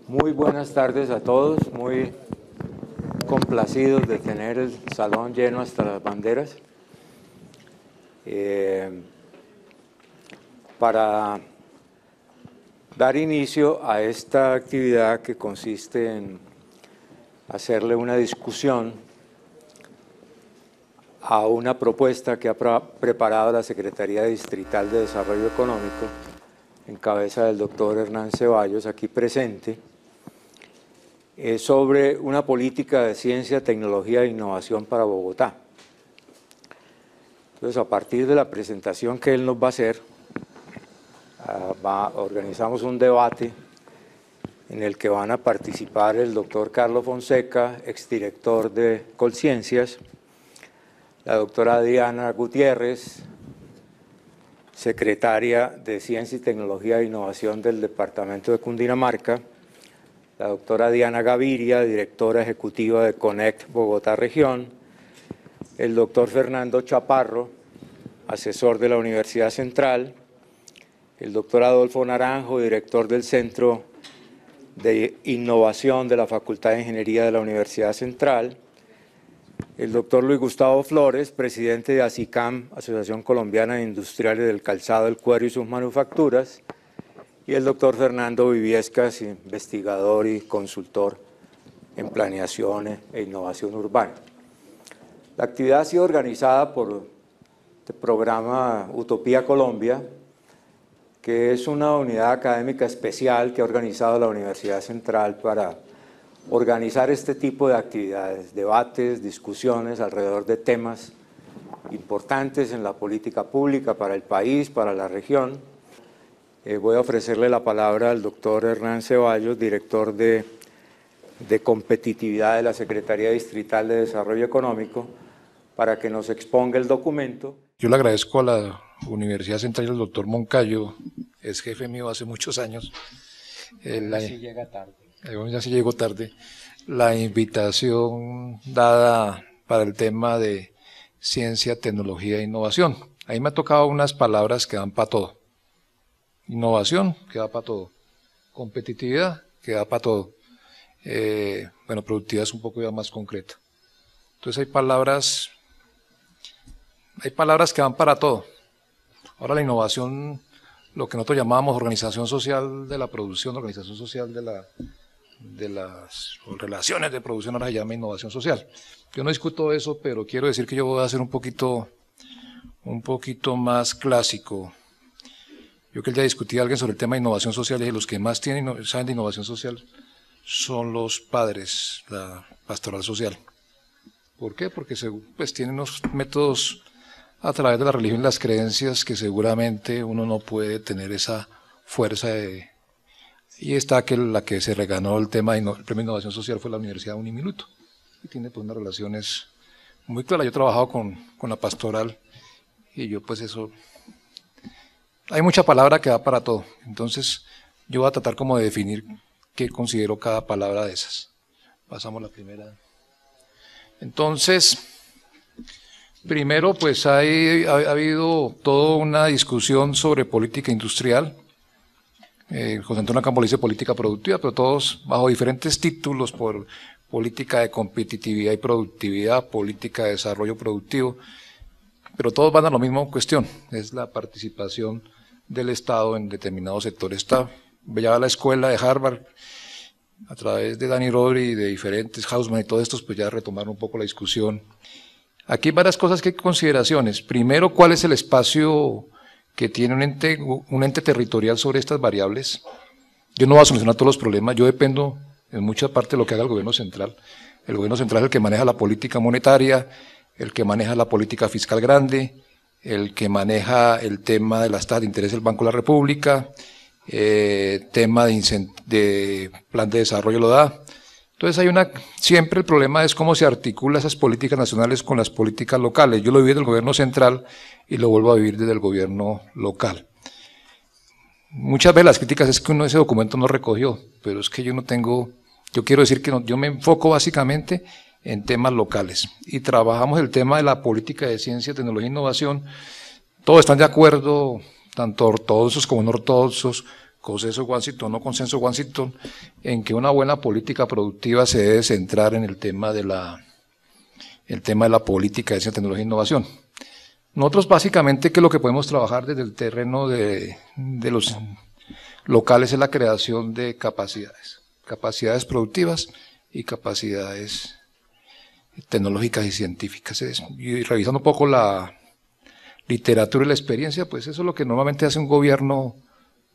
Muy buenas tardes a todos, muy complacidos de tener el salón lleno hasta las banderas. Para dar inicio a esta actividad que consiste en hacerle una discusión a una propuesta que ha preparado la Secretaría Distrital de Desarrollo Económico, en cabeza del doctor Hernán Ceballos, aquí presente, sobre una política de ciencia, tecnología e innovación para Bogotá. Entonces, a partir de la presentación que él nos va a hacer, organizamos un debate en el que van a participar el doctor Carlos Fonseca, exdirector de Colciencias, la doctora Diana Gutiérrez, secretaria de Ciencia y Tecnología e Innovación del Departamento de Cundinamarca, la doctora Diana Gaviria, directora ejecutiva de Connect Bogotá Región, el doctor Fernando Chaparro, asesor de la Universidad Central, el doctor Adolfo Naranjo, director del Centro de Innovación de la Facultad de Ingeniería de la Universidad Central, el doctor Luis Gustavo Flores, presidente de ASICAM, Asociación Colombiana de Industriales del Calzado, el Cuero y sus Manufacturas, y el doctor Fernando Viviescas, investigador y consultor en planeación e innovación urbana. La actividad ha sido organizada por el programa Utopía Colombia, que es una unidad académica especial que ha organizado la Universidad Central para organizar este tipo de actividades, debates, discusiones alrededor de temas importantes en la política pública para el país, para la región. Voy a ofrecerle la palabra al doctor Hernán Ceballos, director de competitividad de la Secretaría Distrital de Desarrollo Económico, para que nos exponga el documento. Yo le agradezco a la Universidad Central y al doctor Moncayo, es jefe mío hace muchos años. Sí llega tarde. Ya sí llegó tarde. La invitación dada para el tema de ciencia, tecnología e innovación. Ahí me ha tocado unas palabras que dan para todo. Innovación, que da para todo. Competitividad, que da para todo. Productividad es un poco ya más concreta. Entonces hay palabras que van para todo. Ahora la innovación, lo que nosotros llamábamos organización social de la producción, organización social de las relaciones de producción, ahora se llama innovación social. Yo no discuto eso, pero quiero decir que yo voy a hacer un poquito más clásico. Yo que ya discutí a alguien sobre el tema de innovación social y los que más saben de innovación social son los padres, la pastoral social. ¿Por qué? Porque tienen unos métodos a través de la religión y las creencias que seguramente uno no puede tener esa fuerza de... Y está que la que se reganó el premio de innovación social fue la Universidad Uniminuto. Y tiene pues unas relaciones muy claras. Yo he trabajado con la pastoral y yo pues eso... Hay mucha palabra que da para todo. Entonces yo voy a tratar como de definir qué considero cada palabra de esas. Pasamos la primera. Entonces, primero pues ha habido toda una discusión sobre política industrial. José Antonio Campo le dice política productiva, pero todos bajo diferentes títulos, por política de competitividad y productividad, política de desarrollo productivo, pero todos van a la misma cuestión, es la participación del Estado en determinados sectores. Ya la escuela de Harvard, a través de Danny Rodri y de diferentes, Hausman y todos estos, pues ya retomaron un poco la discusión. Aquí hay varias cosas que hay consideraciones. Primero, ¿cuál es el espacio que tiene un ente territorial sobre estas variables? Yo no voy a solucionar todos los problemas, yo dependo en mucha parte de lo que haga el gobierno central. El gobierno central es el que maneja la política monetaria, el que maneja la política fiscal grande, el que maneja el tema de las tasas de interés del Banco de la República, tema de plan de desarrollo lo da. Entonces siempre el problema es cómo se articula esas políticas nacionales con las políticas locales. Yo lo viví desde el gobierno central y lo vuelvo a vivir desde el gobierno local. Muchas veces las críticas es que uno ese documento no recogió, pero es que yo quiero decir que yo me enfoco básicamente en temas locales y trabajamos el tema de la política de ciencia, tecnología e innovación. Todos están de acuerdo, tanto ortodoxos como no ortodoxos, consenso Washington, no consenso Washington, en que una buena política productiva se debe centrar en el tema de la política de ciencia, tecnología e innovación. Nosotros básicamente, ¿qué es lo que podemos trabajar desde el terreno de los locales? Es la creación de capacidades productivas y capacidades tecnológicas y científicas. Y revisando un poco la literatura y la experiencia, pues eso es lo que normalmente hace un gobierno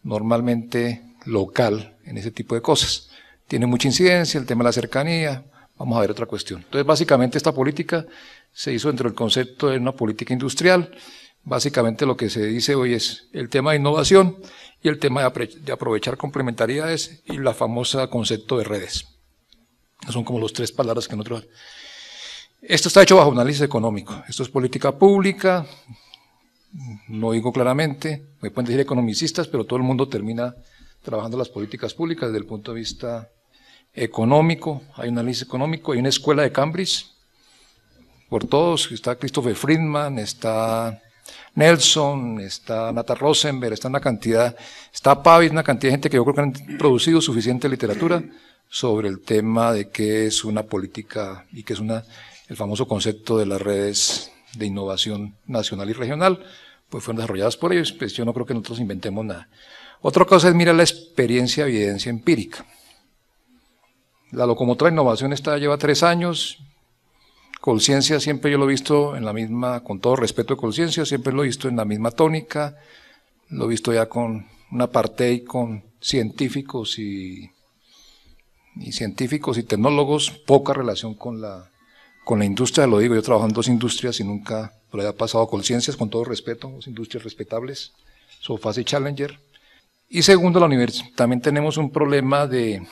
normalmente local en ese tipo de cosas. Tiene mucha incidencia el tema de la cercanía. Vamos a ver otra cuestión. Entonces, básicamente esta política se hizo dentro del concepto de una política industrial. Básicamente lo que se dice hoy es el tema de innovación y el tema de aprovechar complementariedades y la famosa concepto de redes. Son como los tres palabras que nosotros... Esto está hecho bajo un análisis económico. Esto es política pública, no digo claramente, me pueden decir economicistas, pero todo el mundo termina trabajando las políticas públicas desde el punto de vista económico. Hay un análisis económico, hay una escuela de Cambridge, por todos, está Christopher Friedman, está Nelson, está Nata Rosenberg, está una cantidad, está Pavis, una cantidad de gente que yo creo que han producido suficiente literatura sobre el tema de qué es una política y qué es el famoso concepto de las redes de innovación nacional y regional, pues fueron desarrolladas por ellos, pues yo no creo que nosotros inventemos nada. Otra cosa es mirar la experiencia, evidencia empírica. La locomotora de innovación lleva 3 años, Colciencia siempre yo lo he visto en la misma, con todo respeto de Colciencia, siempre lo he visto en la misma tónica, lo he visto ya con una apartheid con científicos y tecnólogos, poca relación con la industria, lo digo, yo trabajo en 2 industrias y nunca por ahí ha pasado Colciencias, con todo respeto, 2 industrias respetables, Sofasa y Challenger. Y segundo, la universidad, también tenemos un problema de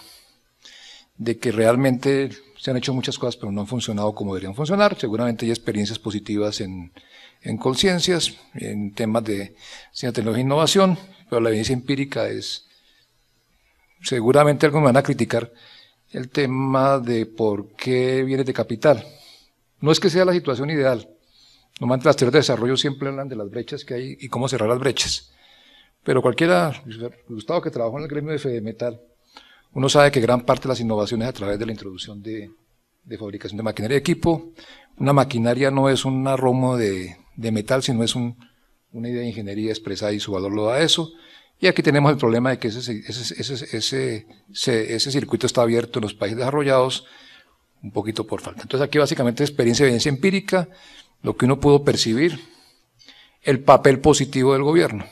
que realmente se han hecho muchas cosas pero no han funcionado como deberían funcionar. Seguramente hay experiencias positivas en Colciencias, en temas de ciencia, tecnología e innovación, pero la evidencia empírica es, seguramente algunos me van a criticar el tema de por qué viene de capital. No es que sea la situación ideal, normalmente las teorías de desarrollo siempre hablan de las brechas que hay y cómo cerrar las brechas, pero cualquiera, Gustavo que trabajó en el gremio de Fedemetal, uno sabe que gran parte de las innovaciones a través de la introducción de fabricación de maquinaria y equipo. Una maquinaria no es un arromo de metal, sino es una idea de ingeniería expresada y su valor lo da eso. Y aquí tenemos el problema de que ese circuito está abierto en los países desarrollados un poquito por falta. Entonces aquí básicamente experiencia y evidencia empírica, lo que uno pudo percibir, el papel positivo del gobierno.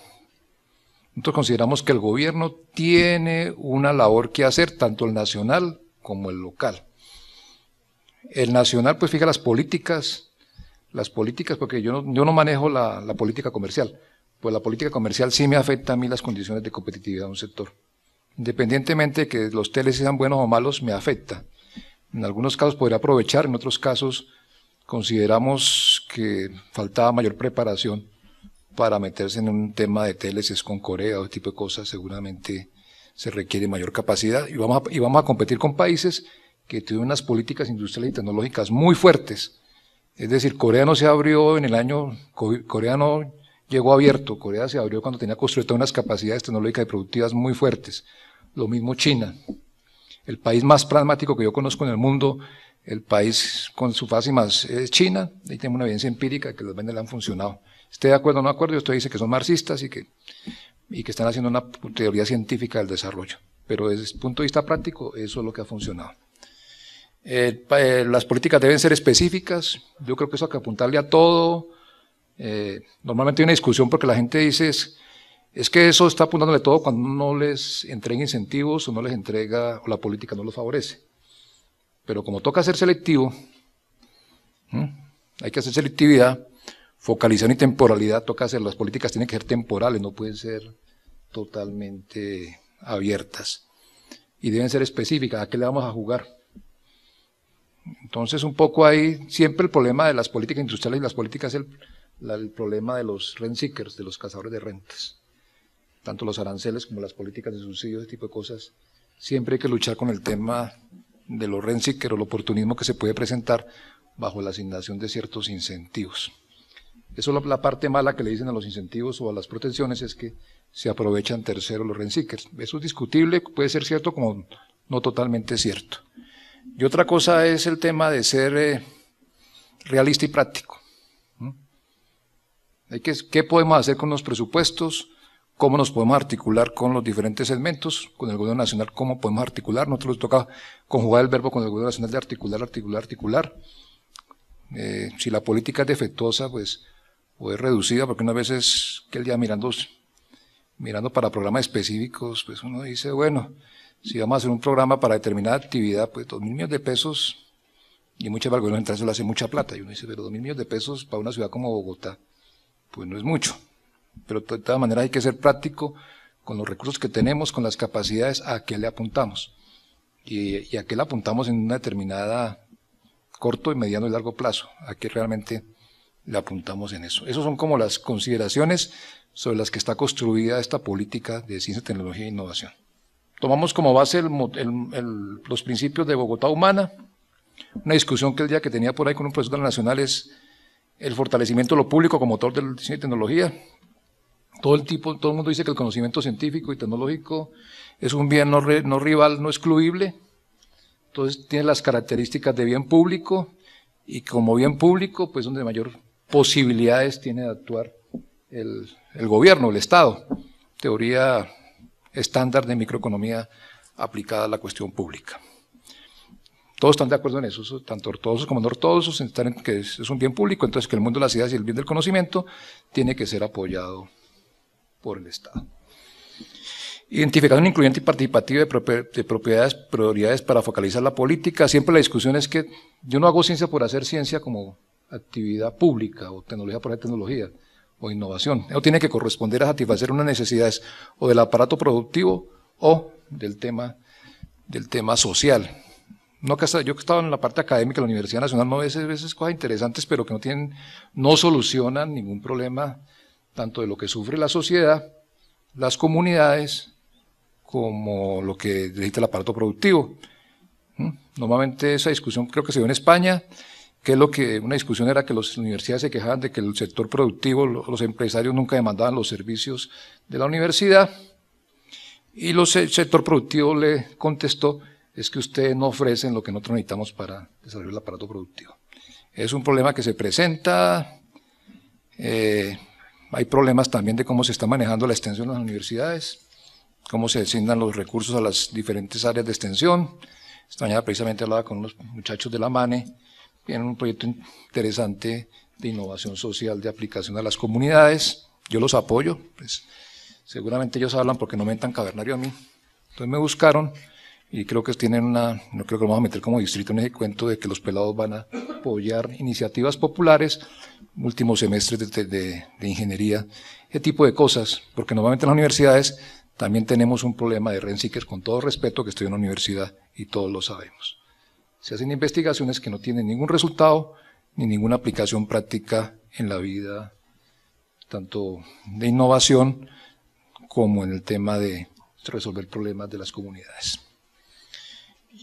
Nosotros consideramos que el gobierno tiene una labor que hacer, tanto el nacional como el local. El nacional pues fija las políticas porque yo no manejo la política comercial, pues la política comercial sí me afecta a mí las condiciones de competitividad de un sector. Independientemente de que los teles sean buenos o malos, me afecta. En algunos casos podría aprovechar, en otros casos consideramos que faltaba mayor preparación para meterse en un tema de teles con Corea o ese tipo de cosas, seguramente se requiere mayor capacidad y vamos a competir con países que tienen unas políticas industriales y tecnológicas muy fuertes. Es decir, Corea no se abrió en el año, Corea no llegó abierto, Corea se abrió cuando tenía construidas unas capacidades tecnológicas y productivas muy fuertes. Lo mismo China, el país más pragmático que yo conozco en el mundo, el país con su fase más es China, ahí tenemos una evidencia empírica de que los vendes le han funcionado. Esté de acuerdo o no de acuerdo, usted dice que son marxistas y que están haciendo una teoría científica del desarrollo, pero desde el punto de vista práctico eso es lo que ha funcionado. Las políticas deben ser específicas, yo creo que eso hay que apuntarle a todo. Normalmente hay una discusión porque la gente dice es que eso está apuntándole todo cuando no les entrega incentivos o no les entrega, o la política no los favorece. Pero como toca ser selectivo, hay que hacer selectividad, focalización y temporalidad, toca hacer, las políticas tienen que ser temporales, no pueden ser totalmente abiertas. Y deben ser específicas, ¿a qué le vamos a jugar? Entonces un poco hay siempre el problema de las políticas industriales y las políticas es el problema de los rent seekers, de los cazadores de rentas. Tanto los aranceles como las políticas de subsidios, ese tipo de cosas. Siempre hay que luchar con el tema de los rent seekers o el oportunismo que se puede presentar bajo la asignación de ciertos incentivos. Eso es la parte mala que le dicen a los incentivos o a las protecciones, es que se aprovechan tercero los rent-seekers. Eso es discutible, puede ser cierto como no totalmente cierto. Y otra cosa es el tema de ser realista y práctico. ¿Qué podemos hacer con los presupuestos? ¿Cómo nos podemos articular con los diferentes segmentos? Con el gobierno nacional, ¿cómo podemos articular? Nosotros nos toca conjugar el verbo con el gobierno nacional de articular. Si la política es defectuosa, pues, o es reducida, porque unas veces que el día mirando para programas específicos, pues uno dice, bueno, si vamos a hacer un programa para determinada actividad, pues 2.000 millones de pesos, y muchas veces el gobierno central se le hace mucha plata, y uno dice, pero 2.000 millones de pesos para una ciudad como Bogotá, pues no es mucho. Pero de todas maneras hay que ser práctico con los recursos que tenemos, con las capacidades, a qué le apuntamos. Y a qué le apuntamos en una determinada corto, y mediano y largo plazo, a qué realmente le apuntamos en eso. Esas son como las consideraciones sobre las que está construida esta política de ciencia, tecnología e innovación. Tomamos como base los principios de Bogotá Humana. Una discusión que el día que tenía por ahí con un profesor de la Nacional es el fortalecimiento de lo público como motor de la ciencia y tecnología. Todo el mundo dice que el conocimiento científico y tecnológico es un bien no rival, no excluible. Entonces tiene las características de bien público, y como bien público, pues donde mayor posibilidades tiene de actuar el gobierno, el Estado. Teoría estándar de microeconomía aplicada a la cuestión pública. Todos están de acuerdo en eso, tanto ortodoxos como no ortodoxos, están en que es un bien público, entonces que el mundo de las ideas y el bien del conocimiento tiene que ser apoyado por el Estado. Identificación incluyente y participativa de prioridades para focalizar la política. Siempre la discusión es que yo no hago ciencia por hacer ciencia como actividad pública, o tecnología por hacer tecnología, o innovación. Eso tiene que corresponder a satisfacer unas necesidades o del aparato productivo o del tema social. Yo que he estado en la parte académica de la Universidad Nacional, no veces cosas interesantes, pero que no solucionan ningún problema, tanto de lo que sufre la sociedad, las comunidades, como lo que necesita el aparato productivo. Normalmente esa discusión creo que se dio en España, una discusión era que las universidades se quejaban de que el sector productivo, los empresarios nunca demandaban los servicios de la universidad, y el sector productivo le contestó, es que ustedes no ofrecen lo que nosotros necesitamos para desarrollar el aparato productivo. Es un problema que se presenta. Hay problemas también de cómo se está manejando la extensión en las universidades, cómo se asignan los recursos a las diferentes áreas de extensión. Esta mañana precisamente hablaba con unos muchachos de la MANE, tienen un proyecto interesante de innovación social, de aplicación a las comunidades. Yo los apoyo, pues seguramente ellos hablan porque no me mentan cavernario a mí. Entonces me buscaron y creo que no creo que lo vamos a meter como distrito en ese cuento de que los pelados van a apoyar iniciativas populares, últimos semestres de ingeniería, ese tipo de cosas, porque normalmente en las universidades también tenemos un problema de rent-seekers, con todo respeto, que estoy en la universidad y todos lo sabemos. Se hacen investigaciones que no tienen ningún resultado ni ninguna aplicación práctica en la vida, tanto de innovación como en el tema de resolver problemas de las comunidades.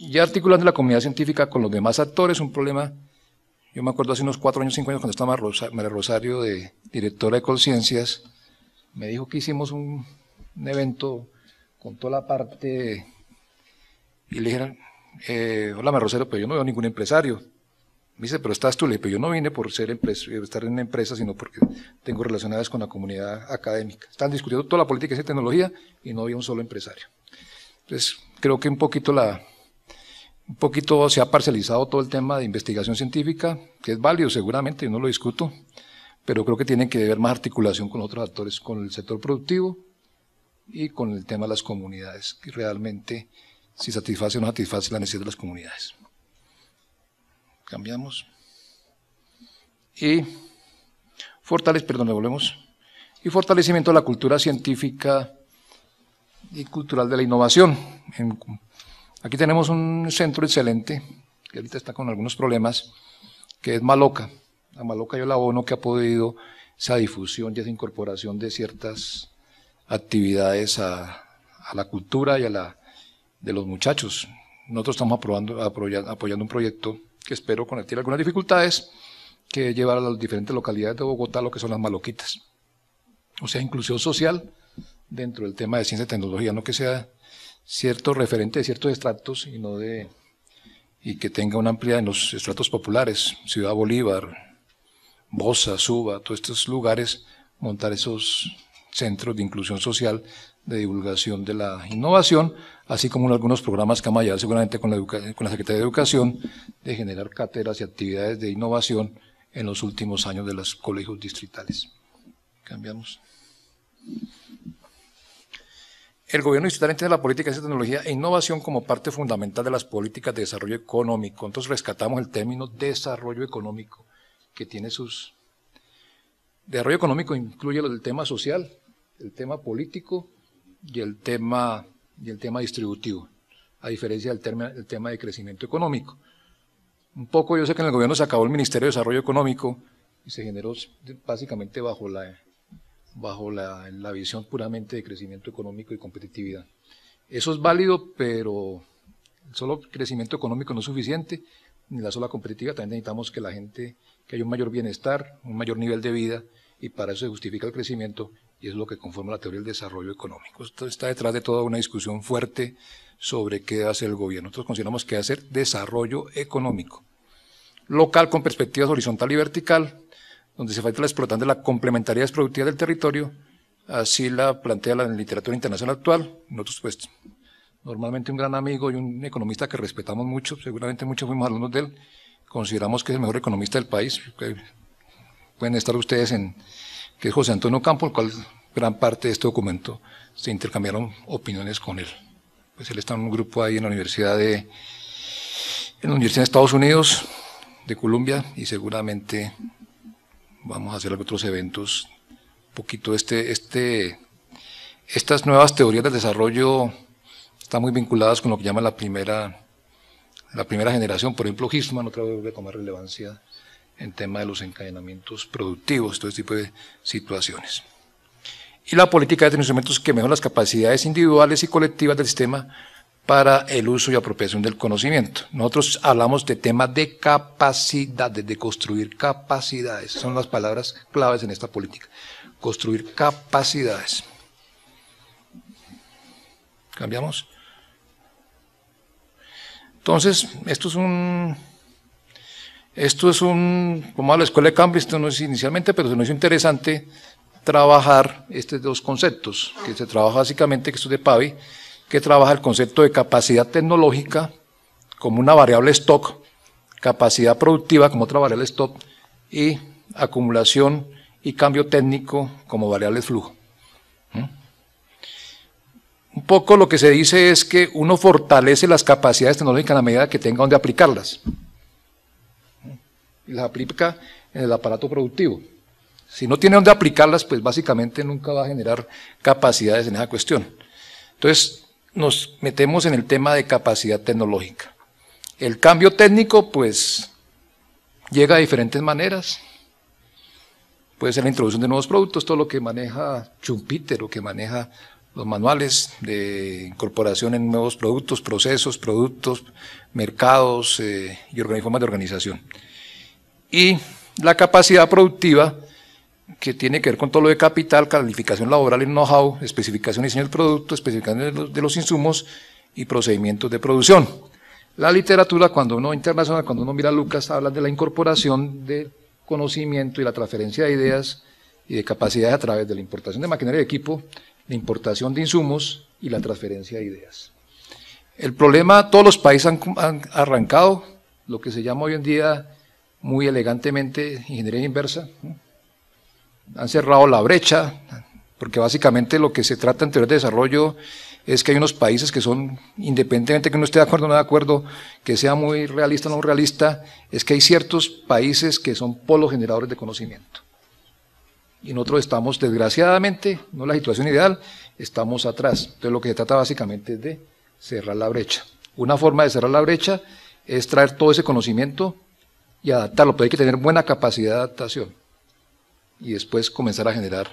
Ya articulando la comunidad científica con los demás actores, un problema, yo me acuerdo hace unos 4 años, 5 años, cuando estaba María Rosario, de directora de Colciencias, me dijo que hicimos un evento con toda la parte, y le dijeron, hola María Rosario, pero yo no veo ningún empresario. Me dice, pero estás tú, le dije, pero yo no vine por estar en una empresa, sino porque tengo relacionadas con la comunidad académica. Están discutiendo toda la política de tecnología y no había un solo empresario. Entonces, creo que un poquito se ha parcializado todo el tema de investigación científica, que es válido seguramente, yo no lo discuto, pero creo que tiene que haber más articulación con otros actores, con el sector productivo y con el tema de las comunidades, que realmente si satisface o no satisface la necesidad de las comunidades. Cambiamos. Y fortalecimiento de la cultura científica y cultural de la innovación. Aquí tenemos un centro excelente, que ahorita está con algunos problemas, que es Maloca. A Maloca yo la abono que ha podido esa difusión y esa incorporación de ciertas actividades a la cultura y de los muchachos. Nosotros estamos apoyando un proyecto que espero con tiene algunas dificultades, que llevar a las diferentes localidades de Bogotá lo que son las maloquitas. O sea, inclusión social dentro del tema de ciencia y tecnología, no que sea cierto referente de ciertos estratos y que tenga una amplia en los estratos populares, Ciudad Bolívar, Bosa, Suba, todos estos lugares, montar esos centros de inclusión social, de divulgación de la innovación, así como en algunos programas que vamos a llevar seguramente con la Secretaría de Educación, de generar cátedras y actividades de innovación en los últimos años de los colegios distritales. Cambiamos. El gobierno distrital entiende la política de ciencia, tecnología e innovación como parte fundamental de las políticas de desarrollo económico. Entonces rescatamos el término desarrollo económico, que tiene sus... Desarrollo económico incluye el tema social, el tema político y el tema distributivo, a diferencia del tema de crecimiento económico. Un poco, yo sé que en el gobierno se acabó el Ministerio de Desarrollo Económico y se generó básicamente bajo la visión puramente de crecimiento económico y competitividad. Eso es válido, pero el solo crecimiento económico no es suficiente, ni la sola competitividad, también necesitamos que la gente, que haya un mayor bienestar, un mayor nivel de vida, y para eso se justifica el crecimiento, y es lo que conforma la teoría del desarrollo económico. Esto está detrás de toda una discusión fuerte sobre qué debe hacer el gobierno. Nosotros consideramos que debe hacer desarrollo económico, local con perspectivas horizontal y vertical, donde se falta la explotación de la complementariedad productiva del territorio, así la plantea la literatura internacional actual. Nosotros, pues, normalmente un gran amigo y un economista que respetamos mucho, seguramente muchos fuimos alumnos de él, consideramos que es el mejor economista del país, pueden estar ustedes que es José Antonio Campo, el cual gran parte de este documento se intercambiaron opiniones con él. Pues él está en un grupo ahí en la Universidad de Estados Unidos, de Columbia, y seguramente vamos a hacer otros eventos, un poquito estas nuevas teorías del desarrollo están muy vinculadas con lo que llama la primera generación. Por ejemplo, Huffman otra vez vuelve a tomar relevancia en tema de los encadenamientos productivos, todo este tipo de situaciones. Y la política de instrumentos que mejoran las capacidades individuales y colectivas del sistema para el uso y apropiación del conocimiento. Nosotros hablamos de temas de capacidades, de construir capacidades, son las palabras claves en esta política, construir capacidades. ¿Cambiamos? Entonces, esto es como a la escuela de Cambridge, esto no es inicialmente, pero se nos hizo interesante trabajar estos dos conceptos, que se trabaja básicamente, que esto es de Pavi, que trabaja el concepto de capacidad tecnológica como una variable stock, capacidad productiva como otra variable stock, y acumulación y cambio técnico como variable flujo. Un poco lo que se dice es que uno fortalece las capacidades tecnológicas en la medida que tenga donde aplicarlas. Y las aplica en el aparato productivo. Si no tiene donde aplicarlas, pues básicamente nunca va a generar capacidades en esa cuestión. Entonces, nos metemos en el tema de capacidad tecnológica. El cambio técnico, pues, llega de diferentes maneras. Puede ser la introducción de nuevos productos, todo lo que maneja Schumpeter, o que maneja los manuales de incorporación en nuevos productos, procesos, productos, mercados y formas de organización. Y la capacidad productiva, que tiene que ver con todo lo de capital, calificación laboral y know-how, especificación y diseño del producto, especificación de los insumos y procedimientos de producción. La literatura, cuando uno internacional, cuando uno mira a Lucas, habla de la incorporación de conocimiento y la transferencia de ideas y de capacidades a través de la importación de maquinaria y equipo, la importación de insumos y la transferencia de ideas. El problema, todos los países han arrancado lo que se llama hoy en día muy elegantemente ingeniería inversa, ¿no? Han cerrado la brecha, porque básicamente lo que se trata en teoría de desarrollo es que hay unos países que son, independientemente que uno esté de acuerdo o no de acuerdo, que sea muy realista o no realista, es que hay ciertos países que son polos generadores de conocimiento. Y nosotros estamos, desgraciadamente, no es la situación ideal, estamos atrás. Entonces lo que se trata básicamente es de cerrar la brecha. Una forma de cerrar la brecha es traer todo ese conocimiento y adaptarlo, pero hay que tener buena capacidad de adaptación. Y después comenzar a generar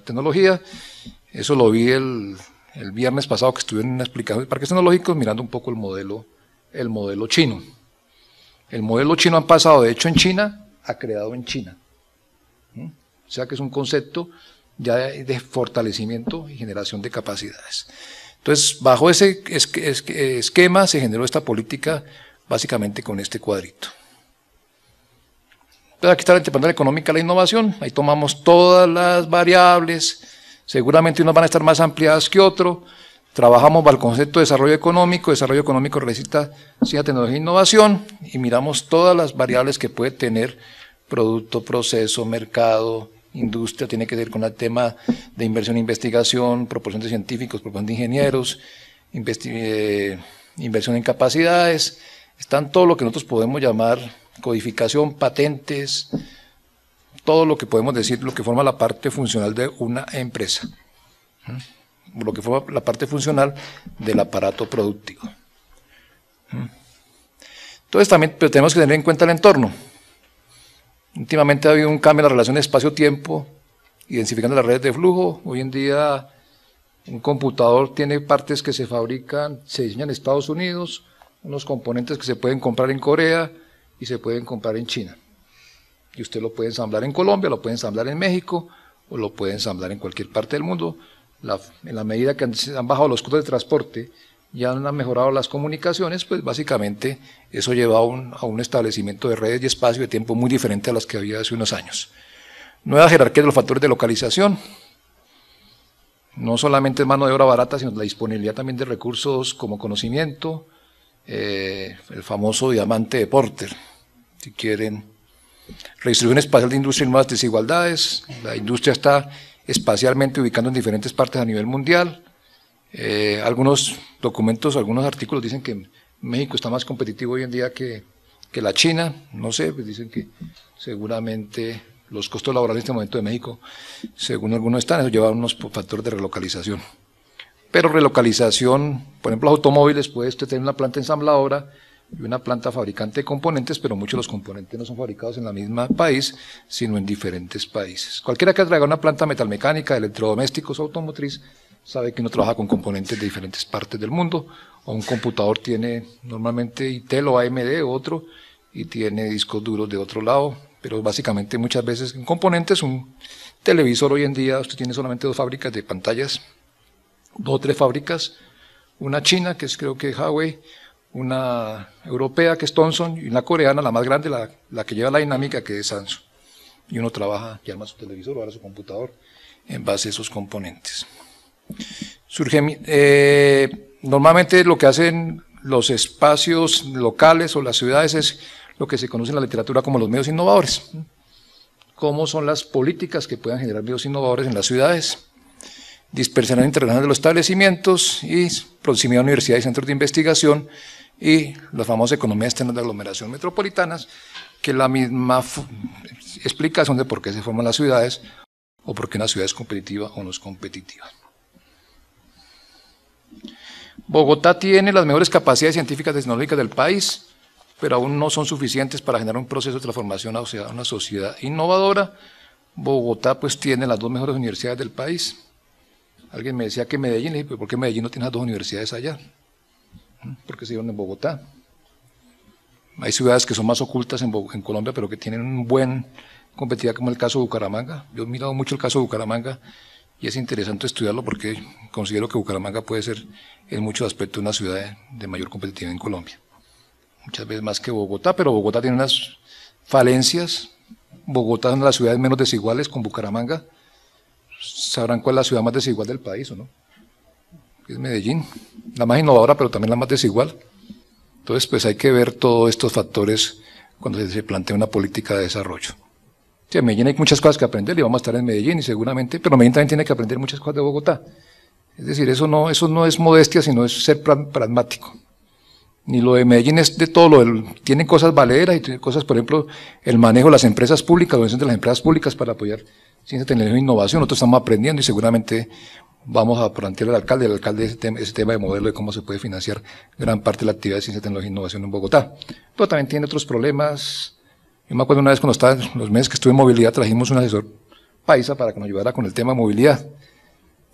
tecnología. Eso lo vi el viernes pasado que estuve en una explicación de parques tecnológicos mirando un poco el modelo chino. El modelo chino ha pasado, de hecho, en China, a creado en China. O sea que es un concepto ya de fortalecimiento y generación de capacidades. Entonces, bajo ese esquema se generó esta política básicamente con este cuadrito. Entonces, aquí está la interpretación económica de la innovación, ahí tomamos todas las variables, seguramente unas van a estar más ampliadas que otros, trabajamos bajo el concepto de desarrollo económico necesita ciencia, tecnología e innovación, y miramos todas las variables que puede tener producto, proceso, mercado, industria, tiene que ver con el tema de inversión e investigación, proporción de científicos, proporción de ingenieros, inversión en capacidades, están todo lo que nosotros podemos llamar codificación, patentes, todo lo que podemos decir, lo que forma la parte funcional de una empresa, lo que forma la parte funcional del aparato productivo. Entonces también pero tenemos que tener en cuenta el entorno. Últimamente ha habido un cambio en la relación espacio-tiempo, identificando las redes de flujo. Hoy en día un computador tiene partes que se fabrican, se diseñan en Estados Unidos, unos componentes que se pueden comprar en Corea y se pueden comprar en China. Y usted lo puede ensamblar en Colombia, lo puede ensamblar en México o lo puede ensamblar en cualquier parte del mundo. En la medida que han bajado los costos de transporte y han mejorado las comunicaciones, pues básicamente eso lleva a un establecimiento de redes y espacio de tiempo muy diferente a las que había hace unos años. Nueva jerarquía de los factores de localización. No solamente es mano de obra barata, sino la disponibilidad también de recursos como conocimiento, el famoso diamante de Porter, si quieren. Redistribución espacial de industria y nuevas desigualdades. La industria está espacialmente ubicando en diferentes partes a nivel mundial. Algunos documentos, algunos artículos dicen que México está más competitivo hoy en día que la China. No sé, pues dicen que seguramente los costos laborales en este momento de México, según algunos están, eso lleva a unos factores de relocalización. Pero relocalización, por ejemplo, los automóviles, puede usted tener una planta ensambladora y una planta fabricante de componentes, pero muchos de los componentes no son fabricados en el mismo país, sino en diferentes países. Cualquiera que traiga una planta metalmecánica, de electrodomésticos o automotriz, sabe que uno trabaja con componentes de diferentes partes del mundo, o un computador tiene normalmente Intel o AMD o otro, y tiene discos duros de otro lado, pero básicamente muchas veces en componentes, un televisor hoy en día, usted tiene solamente 2 fábricas de pantallas, 2 o 3 fábricas, una china, que es creo que Huawei, una europea que es Thomson y una coreana, la más grande, la que lleva la dinámica, que es Samsung. Y uno trabaja y arma su televisor o ahora su computador en base a esos componentes. Normalmente lo que hacen los espacios locales o las ciudades es lo que se conoce en la literatura como los medios innovadores. ¿Cómo son las políticas que puedan generar medios innovadores en las ciudades? Dispersión internacional de los establecimientos y proximidad a universidades y centros de investigación y las famosas economías externas de aglomeración metropolitanas, que es la misma explicación de por qué se forman las ciudades o por qué una ciudad es competitiva o no es competitiva. Bogotá tiene las mejores capacidades científicas y tecnológicas del país, pero aún no son suficientes para generar un proceso de transformación hacia una sociedad innovadora. Bogotá pues tiene las 2 mejores universidades del país. Alguien me decía que Medellín, y dije, ¿por qué Medellín no tiene las 2 universidades allá? Porque se dieron en Bogotá. Hay ciudades que son más ocultas en Colombia, pero que tienen un buen competitividad, como el caso de Bucaramanga. Yo he mirado mucho el caso de Bucaramanga y es interesante estudiarlo porque considero que Bucaramanga puede ser en muchos aspectos una ciudad de mayor competitividad en Colombia. Muchas veces más que Bogotá, pero Bogotá tiene unas falencias. Bogotá es una de las ciudades menos desiguales con Bucaramanga. ¿Sabrán cuál es la ciudad más desigual del país o no? Es Medellín, la más innovadora, pero también la más desigual. Entonces, pues hay que ver todos estos factores cuando se plantea una política de desarrollo. Sí, en Medellín hay muchas cosas que aprender y vamos a estar en Medellín y seguramente, pero Medellín también tiene que aprender muchas cosas de Bogotá. Es decir, eso no es modestia, sino es ser pragmático. Ni lo de Medellín es de todo, tienen cosas valederas y tienen cosas, por ejemplo, el manejo de las empresas públicas, la organización de las empresas públicas para apoyar ciencia, tecnología e innovación. Nosotros estamos aprendiendo y seguramente vamos a plantear al alcalde ese tema de modelo de cómo se puede financiar gran parte de la actividad de ciencia, tecnología e innovación en Bogotá. Pero también tiene otros problemas. Yo me acuerdo una vez cuando estaba en los meses que estuve en movilidad, trajimos un asesor paisa para que nos ayudara con el tema de movilidad.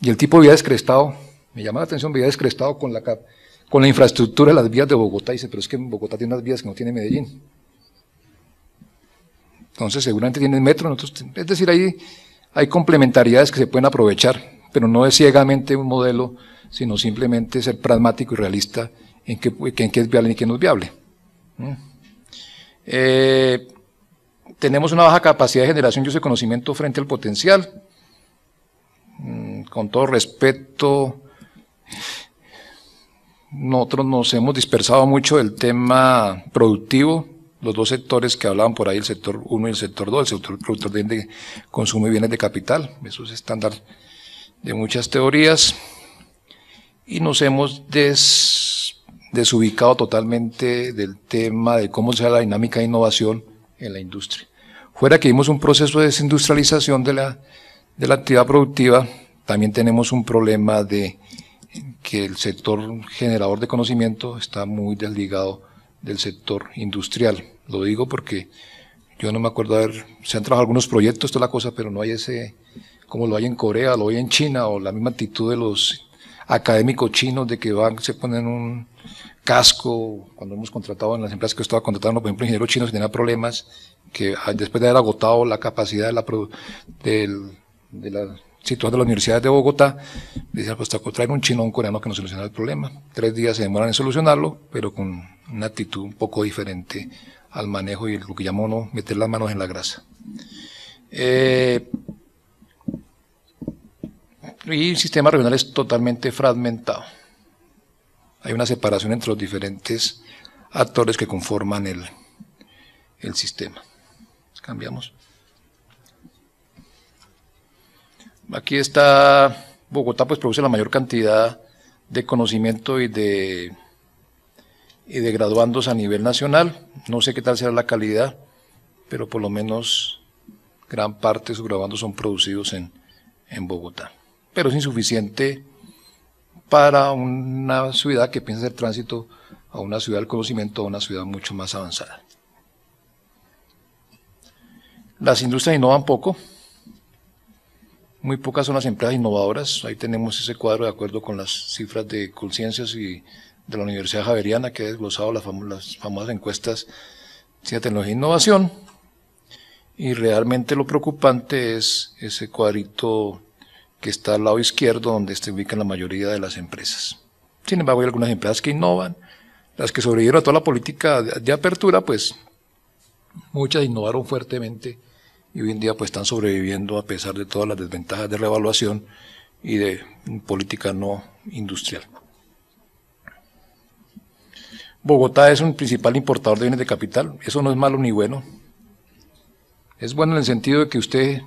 Y el tipo vivía descrestado, me llama la atención, vivía descrestado con la infraestructura de las vías de Bogotá. Y dice, pero es que Bogotá tiene unas vías que no tiene Medellín. Entonces seguramente tienen metro, es decir, hay complementariedades que se pueden aprovechar, pero no es ciegamente un modelo, sino simplemente ser pragmático y realista en qué es viable y qué no es viable. Tenemos una baja capacidad de generación y uso de conocimiento frente al potencial. Con todo respeto, nosotros nos hemos dispersado mucho del tema productivo, los dos sectores que hablaban por ahí, el sector 1 y el sector 2, el sector productor de consumo y bienes de capital, eso es estándar de muchas teorías, y nos hemos desubicado totalmente del tema de cómo sea la dinámica de innovación en la industria. Fuera que vimos un proceso de desindustrialización de la actividad productiva, también tenemos un problema de que el sector generador de conocimiento está muy desligado del sector industrial. Lo digo porque yo no me acuerdo se han trabajado algunos proyectos, toda la cosa, pero no hay ese, como lo hay en Corea, lo hay en China, o la misma actitud de los académicos chinos de que se ponen un casco. Cuando hemos contratado en las empresas que estaba contratando, por ejemplo, ingenieros chinos que tenían problemas, que después de haber agotado la capacidad de la situación de las universidades de Bogotá, decían, pues traer un chino o un coreano que nos solucione el problema. 3 días se demoran en solucionarlo, pero con una actitud un poco diferente al manejo y lo que llama uno meter las manos en la grasa. Y el sistema regional es totalmente fragmentado. Hay una separación entre los diferentes actores que conforman el sistema. Cambiamos. Aquí está Bogotá, pues produce la mayor cantidad de conocimiento y de graduandos a nivel nacional. No sé qué tal será la calidad, pero por lo menos gran parte de sus graduandos son producidos en Bogotá. Pero es insuficiente para una ciudad que piensa hacer tránsito a una ciudad del conocimiento, a una ciudad mucho más avanzada. Las industrias innovan poco. Muy pocas son las empresas innovadoras. Ahí tenemos ese cuadro de acuerdo con las cifras de Colciencias y de la Universidad Javeriana, que ha desglosado las famosas encuestas de tecnología e innovación. Y realmente lo preocupante es ese cuadrito que está al lado izquierdo, donde se ubican la mayoría de las empresas. Sin embargo, hay algunas empresas que innovan. Las que sobrevivieron a toda la política de apertura, pues muchas innovaron fuertemente y hoy en día pues están sobreviviendo a pesar de todas las desventajas de revaluación y de política no industrial. Bogotá es un principal importador de bienes de capital. Eso no es malo ni bueno. Es bueno en el sentido de que usted,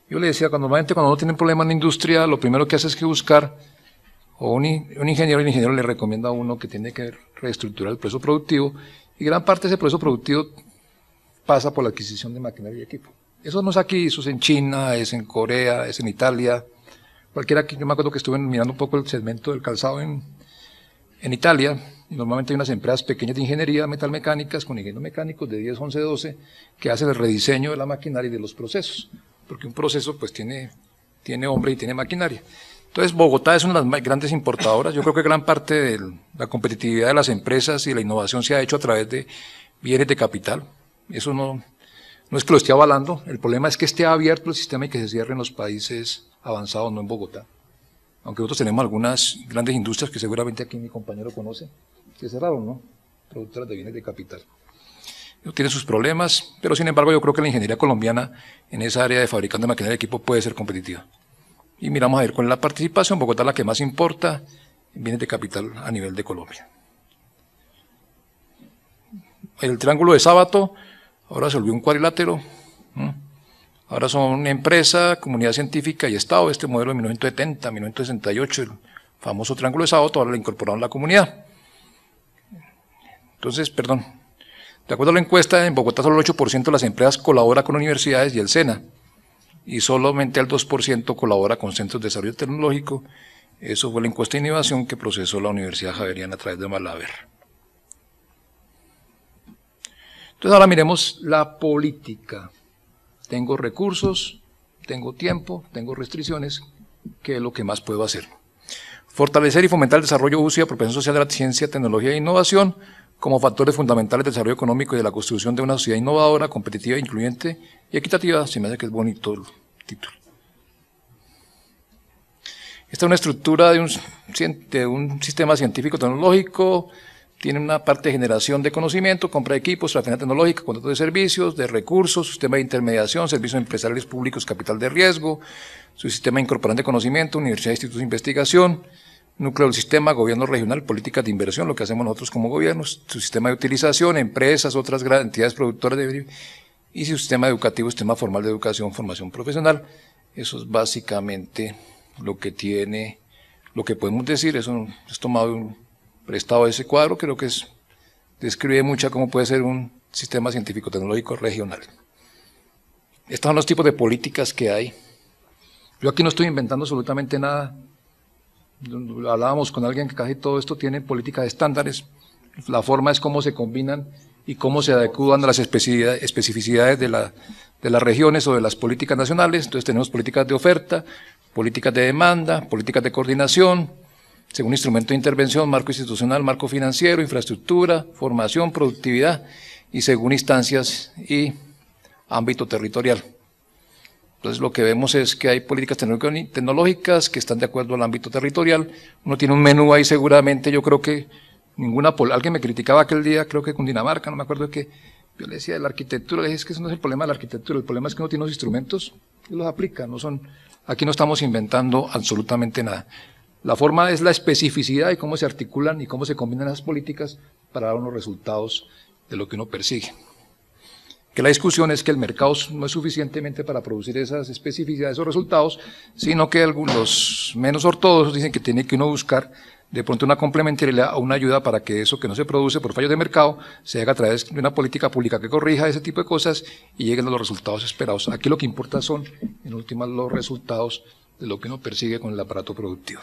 yo le decía, normalmente cuando uno tiene un problema en la industria, lo primero que hace es que buscar, o un ingeniero, el ingeniero le recomienda a uno que tiene que reestructurar el proceso productivo, y gran parte de ese proceso productivo pasa por la adquisición de maquinaria y equipo. Eso no es aquí, eso es en China, es en Corea, es en Italia. Cualquiera que, yo me acuerdo que estuve mirando un poco el segmento del calzado en Italia, y normalmente hay unas empresas pequeñas de ingeniería metalmecánicas con ingenieros mecánicos de 10, 11, 12 que hacen el rediseño de la maquinaria y de los procesos, porque un proceso pues tiene hombre y tiene maquinaria. Entonces Bogotá es una de las más grandes importadoras. Yo creo que gran parte de la competitividad de las empresas y la innovación se ha hecho a través de bienes de capital. Eso no es que lo esté avalando, el problema es que esté abierto el sistema y que se cierre en los países avanzados, no en Bogotá. Aunque nosotros tenemos algunas grandes industrias que seguramente aquí mi compañero conoce, que cerraron, ¿no? Productoras de bienes de capital. Tiene sus problemas, pero sin embargo yo creo que la ingeniería colombiana en esa área de fabricando de maquinaria de equipo puede ser competitiva. Y miramos a ver cuál es la participación. Bogotá es la que más importa en bienes de capital a nivel de Colombia. El triángulo de Sábato ahora se volvió un cuadrilátero. Ahora son empresa, comunidad científica y Estado. Este modelo de 1970, 1968, el famoso triángulo de Sábato, ahora lo incorporaron la comunidad. Entonces, de acuerdo a la encuesta, en Bogotá solo el 8% de las empresas colabora con universidades y el SENA, y solamente el 2% colabora con centros de desarrollo tecnológico. Eso fue la encuesta de innovación que procesó la Universidad Javeriana a través de Malaber. Entonces ahora miremos la política. Tengo recursos, tengo tiempo, tengo restricciones, ¿qué es lo que más puedo hacer? Fortalecer y fomentar el desarrollo, uso y apropiación social de la ciencia, tecnología e innovación como factores fundamentales del desarrollo económico y de la construcción de una sociedad innovadora, competitiva, incluyente y equitativa. Se me hace que es bonito título. Esta es una estructura de un sistema científico-tecnológico, tiene una parte de generación de conocimiento, compra de equipos, transferencia tecnológica, contrato de servicios, de recursos, sistema de intermediación, servicios empresariales públicos, capital de riesgo, su sistema incorporante de conocimiento, universidad, institutos de investigación, núcleo del sistema, gobierno regional, políticas de inversión, lo que hacemos nosotros como gobiernos, su sistema de utilización, empresas, otras entidades productoras y su sistema educativo, sistema formal de educación, formación profesional. Eso es básicamente lo que tiene, lo que podemos decir. Eso es tomado un prestado de ese cuadro, creo que describe mucho cómo puede ser un sistema científico-tecnológico regional. Estos son los tipos de políticas que hay. Yo aquí no estoy inventando absolutamente nada. Hablábamos con alguien que casi todo esto tiene políticas estándares. La forma es cómo se combinan y cómo se adecuan a las especificidades de las regiones o de las políticas nacionales. Entonces tenemos políticas de oferta, políticas de demanda, políticas de coordinación, según instrumento de intervención, marco institucional, marco financiero, infraestructura, formación, productividad y según instancias y ámbito territorial. Entonces lo que vemos es que hay políticas tecnológicas que están de acuerdo al ámbito territorial. Uno tiene un menú ahí seguramente, yo creo que alguien me criticaba aquel día, creo que Cundinamarca, no me acuerdo de qué, yo le decía de la arquitectura, le dije, es que eso no es el problema de la arquitectura, el problema es que uno tiene los instrumentos y los aplica, aquí no estamos inventando absolutamente nada. La forma es la especificidad y cómo se articulan y cómo se combinan esas políticas para dar unos resultados de lo que uno persigue. Que la discusión es que el mercado no es suficientemente para producir esas especificidades, esos resultados, sino que algunos menos ortodoxos dicen que tiene que uno buscar de pronto una complementariedad o una ayuda para que eso que no se produce por fallos de mercado se haga a través de una política pública que corrija ese tipo de cosas y lleguen a los resultados esperados. Aquí lo que importa son, en últimas, los resultados de lo que uno persigue con el aparato productivo.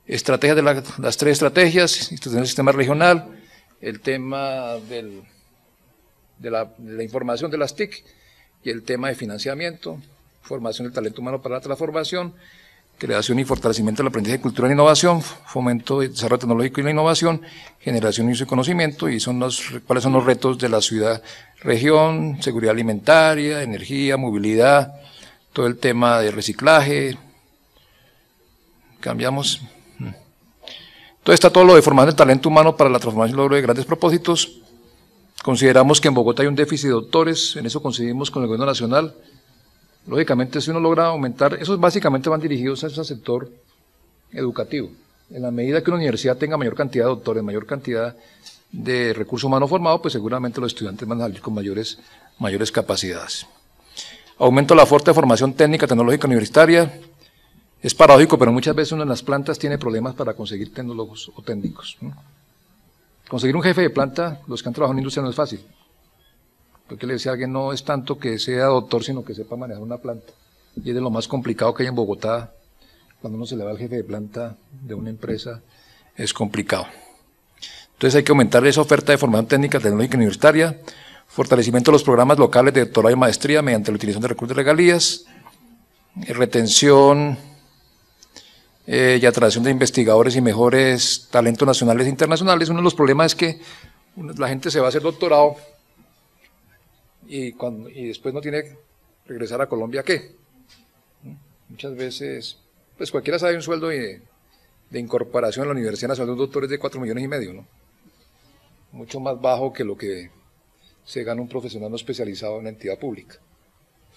Estrategias de las tres estrategias, institución del sistema regional, el tema de la información de las TIC y el tema de financiamiento, formación del talento humano para la transformación, creación y fortalecimiento del aprendizaje cultural e innovación, fomento del desarrollo tecnológico y la innovación, generación y uso de conocimiento, y cuáles son los retos de la ciudad-región, seguridad alimentaria, energía, movilidad, todo el tema de reciclaje. Cambiamos. Entonces está todo lo de formación del talento humano para la transformación y logro de grandes propósitos. Consideramos que en Bogotá hay un déficit de doctores, en eso coincidimos con el gobierno nacional. Lógicamente, si uno logra aumentar, esos básicamente van dirigidos a ese sector educativo. En la medida que una universidad tenga mayor cantidad de doctores, mayor cantidad de recurso humano formado, pues seguramente los estudiantes van a salir con mayores capacidades. Aumento de la oferta de formación técnica, tecnológica universitaria. Es paradójico, pero muchas veces uno en las plantas tiene problemas para conseguir tecnólogos o técnicos, ¿no? Conseguir un jefe de planta, los que han trabajado en industria no es fácil. Porque le decía a alguien, no es tanto que sea doctor, sino que sepa manejar una planta. Y es de lo más complicado que hay en Bogotá. Cuando uno se le va al jefe de planta de una empresa, es complicado. Entonces hay que aumentar esa oferta de formación técnica, tecnológica y universitaria, fortalecimiento de los programas locales de doctorado y maestría mediante la utilización de recursos de regalías, retención y atracción de investigadores y mejores talentos nacionales e internacionales. Uno de los problemas es que la gente se va a hacer doctorado y después no tiene que regresar a Colombia, ¿qué? Muchas veces, pues cualquiera sabe un sueldo de incorporación a la Universidad Nacional de un doctor es de 4,5 millones, ¿no? Mucho más bajo que lo que se gana un profesional no especializado en una entidad pública.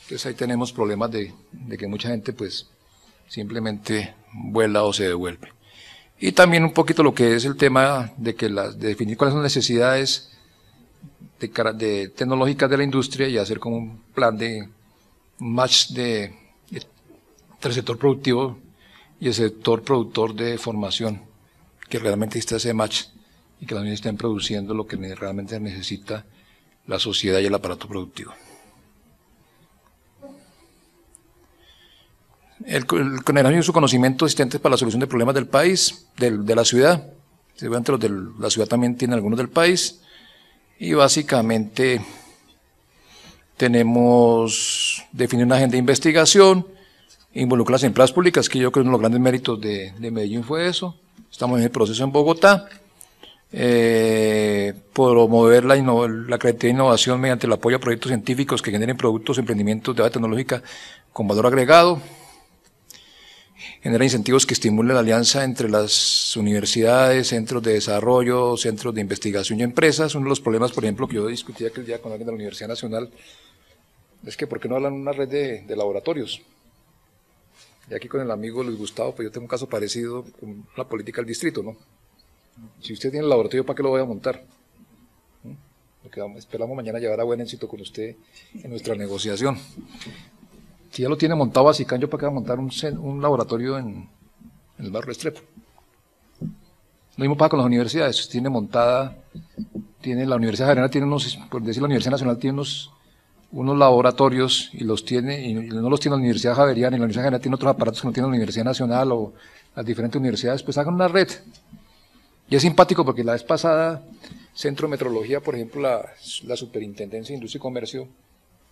Entonces ahí tenemos problemas de que mucha gente pues simplemente vuela o se devuelve. Y también un poquito lo que es el tema de definir cuáles son las necesidades tecnológicas de la industria y hacer como un plan de match entre el sector productivo y el sector productor de formación, que realmente exista ese match y que también estén produciendo lo que realmente necesita la sociedad y el aparato productivo. El generación y su conocimiento existentes para la solución de problemas del país, de la ciudad. Seguramente los de la ciudad también tienen algunos del país. Y básicamente tenemos definir una agenda de investigación, involucrar las empresas públicas, que yo creo que uno de los grandes méritos de Medellín fue eso. Estamos en el proceso en Bogotá. promover la creatividad e innovación mediante el apoyo a proyectos científicos que generen productos o emprendimientos de base tecnológica con valor agregado. Genera incentivos que estimulen la alianza entre las universidades, centros de desarrollo, centros de investigación y empresas. Uno de los problemas, por ejemplo, que yo discutía aquel día con alguien de la Universidad Nacional, es que ¿por qué no hablan de una red de laboratorios? Y aquí con el amigo Luis Gustavo, pues yo tengo un caso parecido con la política del distrito, ¿no? Si usted tiene el laboratorio, ¿para qué lo voy a montar? Porque esperamos mañana llegar a buen éxito con usted en nuestra negociación. Si ya lo tiene montado Bacicán, ¿yo para qué voy a montar un laboratorio en el barrio Restrepo? Lo mismo pasa con las universidades. Tiene montada, la Universidad Javeriana tiene unos, por decir la Universidad Nacional tiene unos laboratorios y los tiene, y no los tiene la Universidad Javeriana, y la Universidad Javeriana tiene otros aparatos que no tiene la Universidad Nacional o las diferentes universidades, pues hagan una red. Y es simpático porque la vez pasada, Centro de Metrología, por ejemplo, la Superintendencia de Industria y Comercio,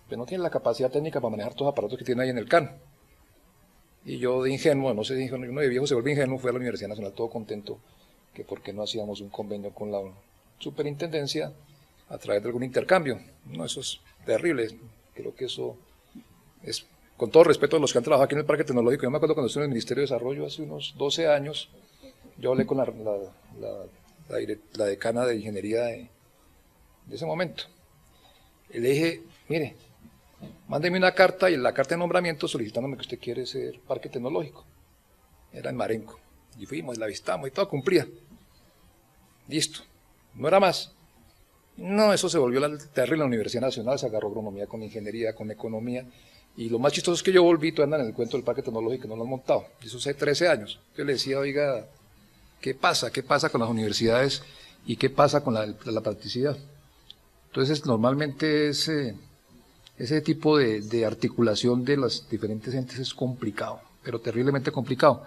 pues no tiene la capacidad técnica para manejar todos los aparatos que tiene ahí en el CAN. Y yo de ingenuo, no sé, uno de viejo se vuelve ingenuo, fui a la Universidad Nacional todo contento, que por qué no hacíamos un convenio con la Superintendencia a través de algún intercambio. No, eso es terrible, creo que eso es, con todo respeto a los que han trabajado aquí en el Parque Tecnológico. Yo me acuerdo cuando estuve en el Ministerio de Desarrollo hace unos 12 años, yo hablé con la decana de ingeniería de ese momento. Y le dije, mire, mándeme una carta, y la carta de nombramiento solicitándome que usted quiere ser Parque Tecnológico. Era en Marenco. Y fuimos, la avistamos y todo cumplía. Listo. No era más. No, eso se volvió terrible en la Universidad Nacional, se agarró agronomía con ingeniería, con economía. Y lo más chistoso es que yo volví, tú andan en el cuento del Parque Tecnológico, no lo han montado. Y eso hace 13 años. Yo le decía, oiga, ¿qué pasa? ¿Qué pasa con las universidades? ¿Y qué pasa con la practicidad? Entonces, normalmente ese tipo de articulación de las diferentes entes es complicado, pero terriblemente complicado.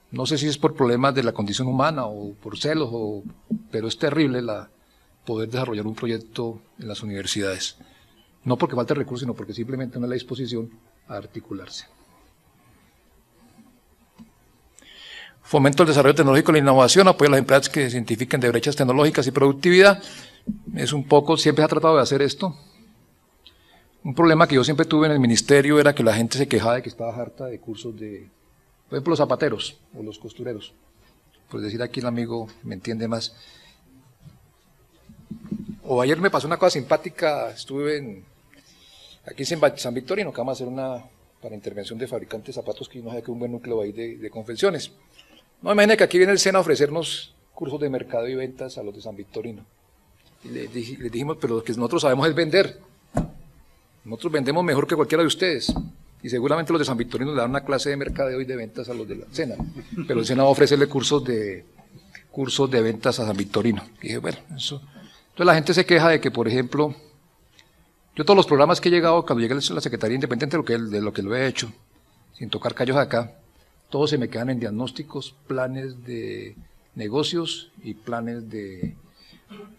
No sé si es por problemas de la condición humana o por celos, pero es terrible poder desarrollar un proyecto en las universidades. No porque falte recursos, sino porque simplemente no hay la disposición a articularse. Fomento el desarrollo tecnológico y la innovación, apoyo a las empresas que se identifiquen de brechas tecnológicas y productividad. Es un poco, siempre se ha tratado de hacer esto. Un problema que yo siempre tuve en el ministerio era que la gente se quejaba de que estaba harta de cursos de, por ejemplo, los zapateros o los costureros. Por decir aquí el amigo me entiende más. O ayer me pasó una cosa simpática, estuve aquí en San Victorino, que vamos a hacer para intervención de fabricantes de zapatos, que no sé que un buen núcleo ahí de confecciones. No, imagínate que aquí viene el SENA a ofrecernos cursos de mercado y ventas a los de San Victorino. Y les dijimos, pero lo que nosotros sabemos es vender. Nosotros vendemos mejor que cualquiera de ustedes. Y seguramente los de San Victorino le dan una clase de mercadeo y de ventas a los de la SENA. Pero el SENA va a ofrecerle cursos de ventas a San Victorino. Y dije, bueno, eso. Entonces la gente se queja de que, por ejemplo, yo todos los programas que he llegado, cuando llegué a la Secretaría Independiente de lo que lo he hecho, sin tocar callos acá, todos se me quedan en diagnósticos, planes de negocios y planes de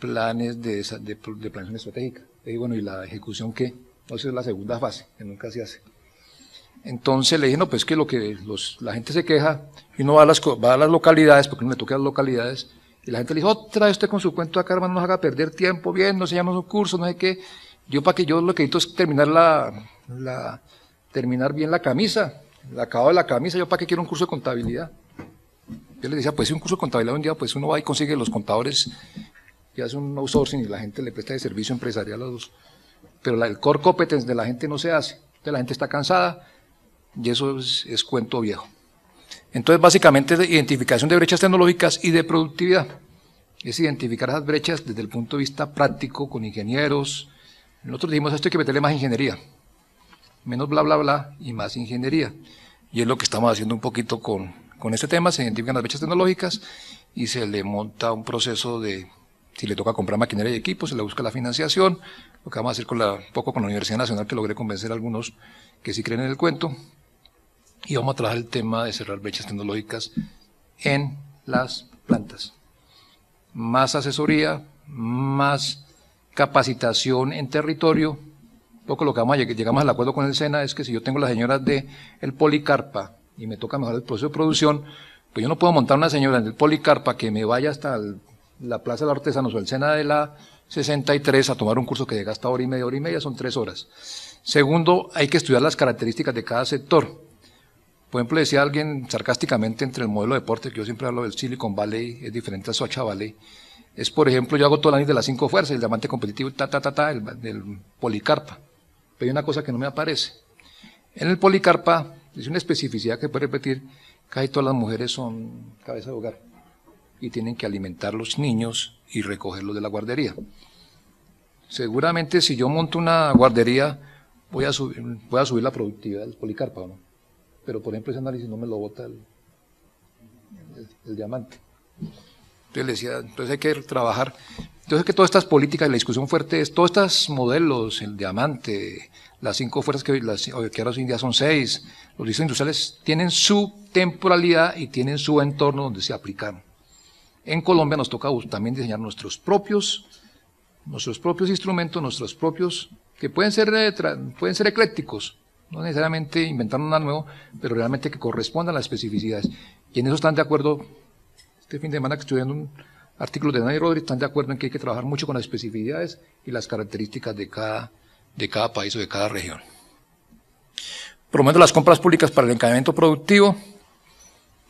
planeación estratégica. Y bueno, ¿y la ejecución qué? Esa es la segunda fase, que nunca se hace. Entonces le dije, no, pues que la gente se queja, y uno va a las localidades, porque uno le toca a las localidades, y la gente le dijo, otra vez usted con su cuento acá, hermano, nos haga perder tiempo, bien, no se llaman los cursos, no sé qué. Yo lo que necesito es terminar bien la camisa, el acabado de la camisa, yo para qué quiero un curso de contabilidad. Yo les decía, pues si un curso de contabilidad un día, pues uno va y consigue los contadores y hace un outsourcing y la gente le presta de servicio empresarial a los. Pero el core competence de la gente no se hace. Entonces la gente está cansada y eso es cuento viejo. Entonces básicamente es identificación de brechas tecnológicas y de productividad. Es identificar esas brechas desde el punto de vista práctico con ingenieros. Nosotros dijimos, esto hay que meterle más ingeniería. Menos bla bla bla y más ingeniería. Y es lo que estamos haciendo un poquito con este tema. Se identifican las brechas tecnológicas y se le monta un proceso de, si le toca comprar maquinaria y equipos, se le busca la financiación. Lo que vamos a hacer un poco con la Universidad Nacional, que logré convencer a algunos que sí creen en el cuento. Y vamos a trabajar el tema de cerrar brechas tecnológicas en las plantas. Más asesoría, más capacitación en territorio. Un poco lo que llegamos al acuerdo con el SENA es que si yo tengo las señoras del Policarpa y me toca mejorar el proceso de producción, pues yo no puedo montar una señora en el Policarpa que me vaya hasta la Plaza de los Artesanos o el SENA de la 63 a tomar un curso que gasta hora y media, son 3 horas. Segundo, hay que estudiar las características de cada sector. Por ejemplo, decía alguien sarcásticamente entre el modelo de deporte, que yo siempre hablo del Silicon Valley, es diferente al Soacha Valley. Es, por ejemplo, yo hago todo el año de las 5 fuerzas, el diamante competitivo, el Policarpa. Pero hay una cosa que no me aparece. En el Policarpa, es una especificidad que puede repetir, casi todas las mujeres son cabeza de hogar y tienen que alimentar los niños y recogerlos de la guardería. Seguramente si yo monto una guardería voy a subir la productividad del Policarpa, ¿no? Pero por ejemplo ese análisis no me lo bota el diamante. Entonces le decía, entonces hay que trabajar. Entonces que todas estas políticas, la discusión fuerte es, todos estos modelos, el diamante, las 5 fuerzas que ahora hoy en día son 6, los liceos industriales tienen su temporalidad y tienen su entorno donde se aplican. En Colombia nos toca también diseñar nuestros propios instrumentos, nuestros propios, que pueden ser eclécticos, no necesariamente inventar nada nuevo, pero realmente que correspondan a las especificidades. Y en eso están de acuerdo, este fin de semana que estoy viendo un artículo de Dani Rodríguez, están de acuerdo en que hay que trabajar mucho con las especificidades y las características de cada país o de cada región. Promoviendo las compras públicas para el encadenamiento productivo,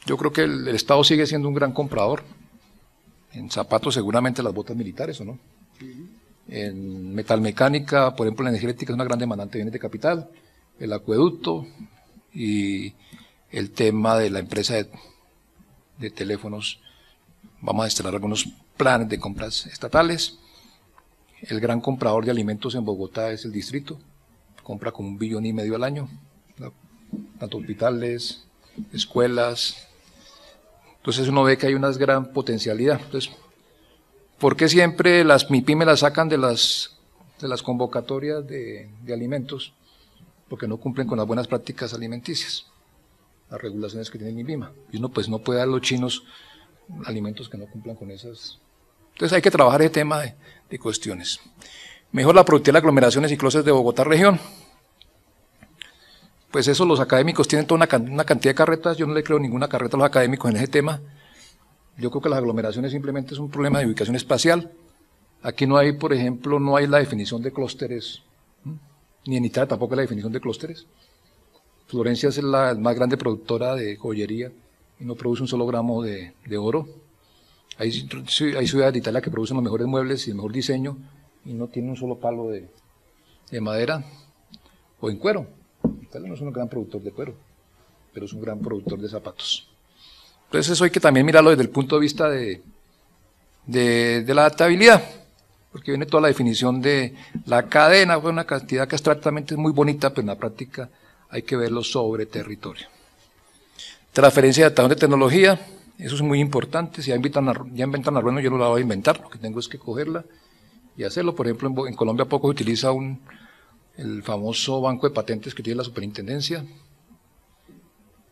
yo creo que el Estado sigue siendo un gran comprador. En zapatos seguramente las botas militares, ¿o no? En metalmecánica, por ejemplo, la energía eléctrica es una gran demandante de bienes de capital, el acueducto y el tema de la empresa de teléfonos. Vamos a instalar algunos planes de compras estatales. El gran comprador de alimentos en Bogotá es el distrito, compra como 1,5 billones al año, tanto hospitales, escuelas. Entonces uno ve que hay una gran potencialidad. Entonces, ¿por qué siempre las MIPYME las sacan de las convocatorias de alimentos? Porque no cumplen con las buenas prácticas alimenticias, las regulaciones que tiene MIPYME. Y uno pues no puede dar a los chinos alimentos que no cumplan con esas. Entonces hay que trabajar ese tema de cuestiones. Mejor la productividad de aglomeraciones y clústeres de Bogotá región. Pues eso, los académicos tienen toda una cantidad de carretas, yo no le creo ninguna carreta a los académicos en ese tema. Yo creo que las aglomeraciones simplemente es un problema de ubicación espacial. Aquí no hay, por ejemplo, no hay la definición de clústeres, ni en Italia tampoco hay la definición de clústeres. Florencia es la más grande productora de joyería y no produce un solo gramo de oro. Hay ciudades de Italia que producen los mejores muebles y el mejor diseño y no tienen un solo palo de madera o en cuero. Italia no es un gran productor de cuero, pero es un gran productor de zapatos. Entonces eso hay que también mirarlo desde el punto de vista de la adaptabilidad, porque viene toda la definición de la cadena, una cantidad que abstractamente es muy bonita, pero en la práctica hay que verlo sobre territorio. Transferencia de adaptación de tecnología, eso es muy importante. Si ya inventan la rueda, yo no la voy a inventar, lo que tengo es que cogerla y hacerlo. Por ejemplo, en Colombia poco se utiliza el famoso banco de patentes que tiene la superintendencia.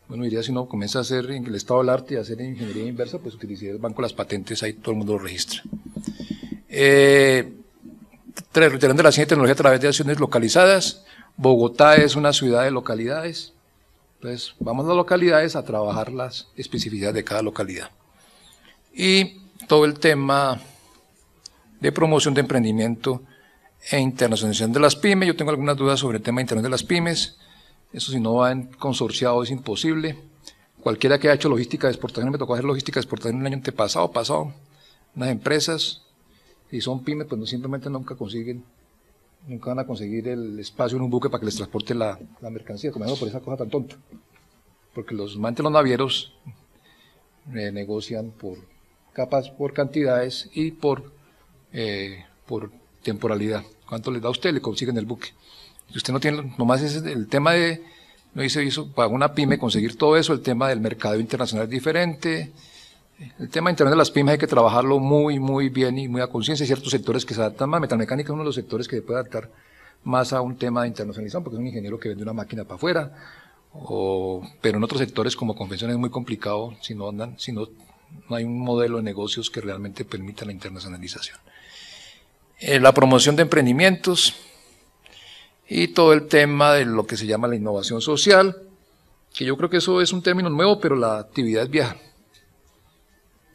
Bueno, diría si uno comienza a hacer en el estado del arte y a hacer ingeniería inversa, pues utilizaría el banco de las patentes, ahí todo el mundo lo registra. Reiterando la ciencia y tecnología a través de acciones localizadas. Bogotá es una ciudad de localidades. Entonces, vamos a las localidades a trabajar las especificidades de cada localidad. Y todo el tema de promoción de emprendimiento e internacionalización de las pymes. Yo tengo algunas dudas sobre el tema de internacionalización de las pymes. Eso si no va en consorciado es imposible. Cualquiera que haya hecho logística de exportación, me tocó hacer logística de exportación el año antepasado, unas empresas, si son pymes, pues no, simplemente nunca van a conseguir el espacio en un buque para que les transporte la mercancía, comenzando por esa cosa tan tonta. Porque los navieros negocian por capas, por cantidades y por temporalidad. ¿Cuánto les da a usted? Le consiguen el buque. Si usted no tiene, nomás es el tema de, no dice eso, para una pyme conseguir todo eso, el tema del mercado internacional es diferente. El tema interno de las pymes hay que trabajarlo muy, muy bien y muy a conciencia. Hay ciertos sectores que se adaptan más. Metalmecánica es uno de los sectores que se puede adaptar más a un tema de internacionalización, porque es un ingeniero que vende una máquina para afuera. Pero en otros sectores como confección es muy complicado si no hay un modelo de negocios que realmente permita la internacionalización. La promoción de emprendimientos y todo el tema de lo que se llama la innovación social, que yo creo que eso es un término nuevo, pero la actividad es vieja.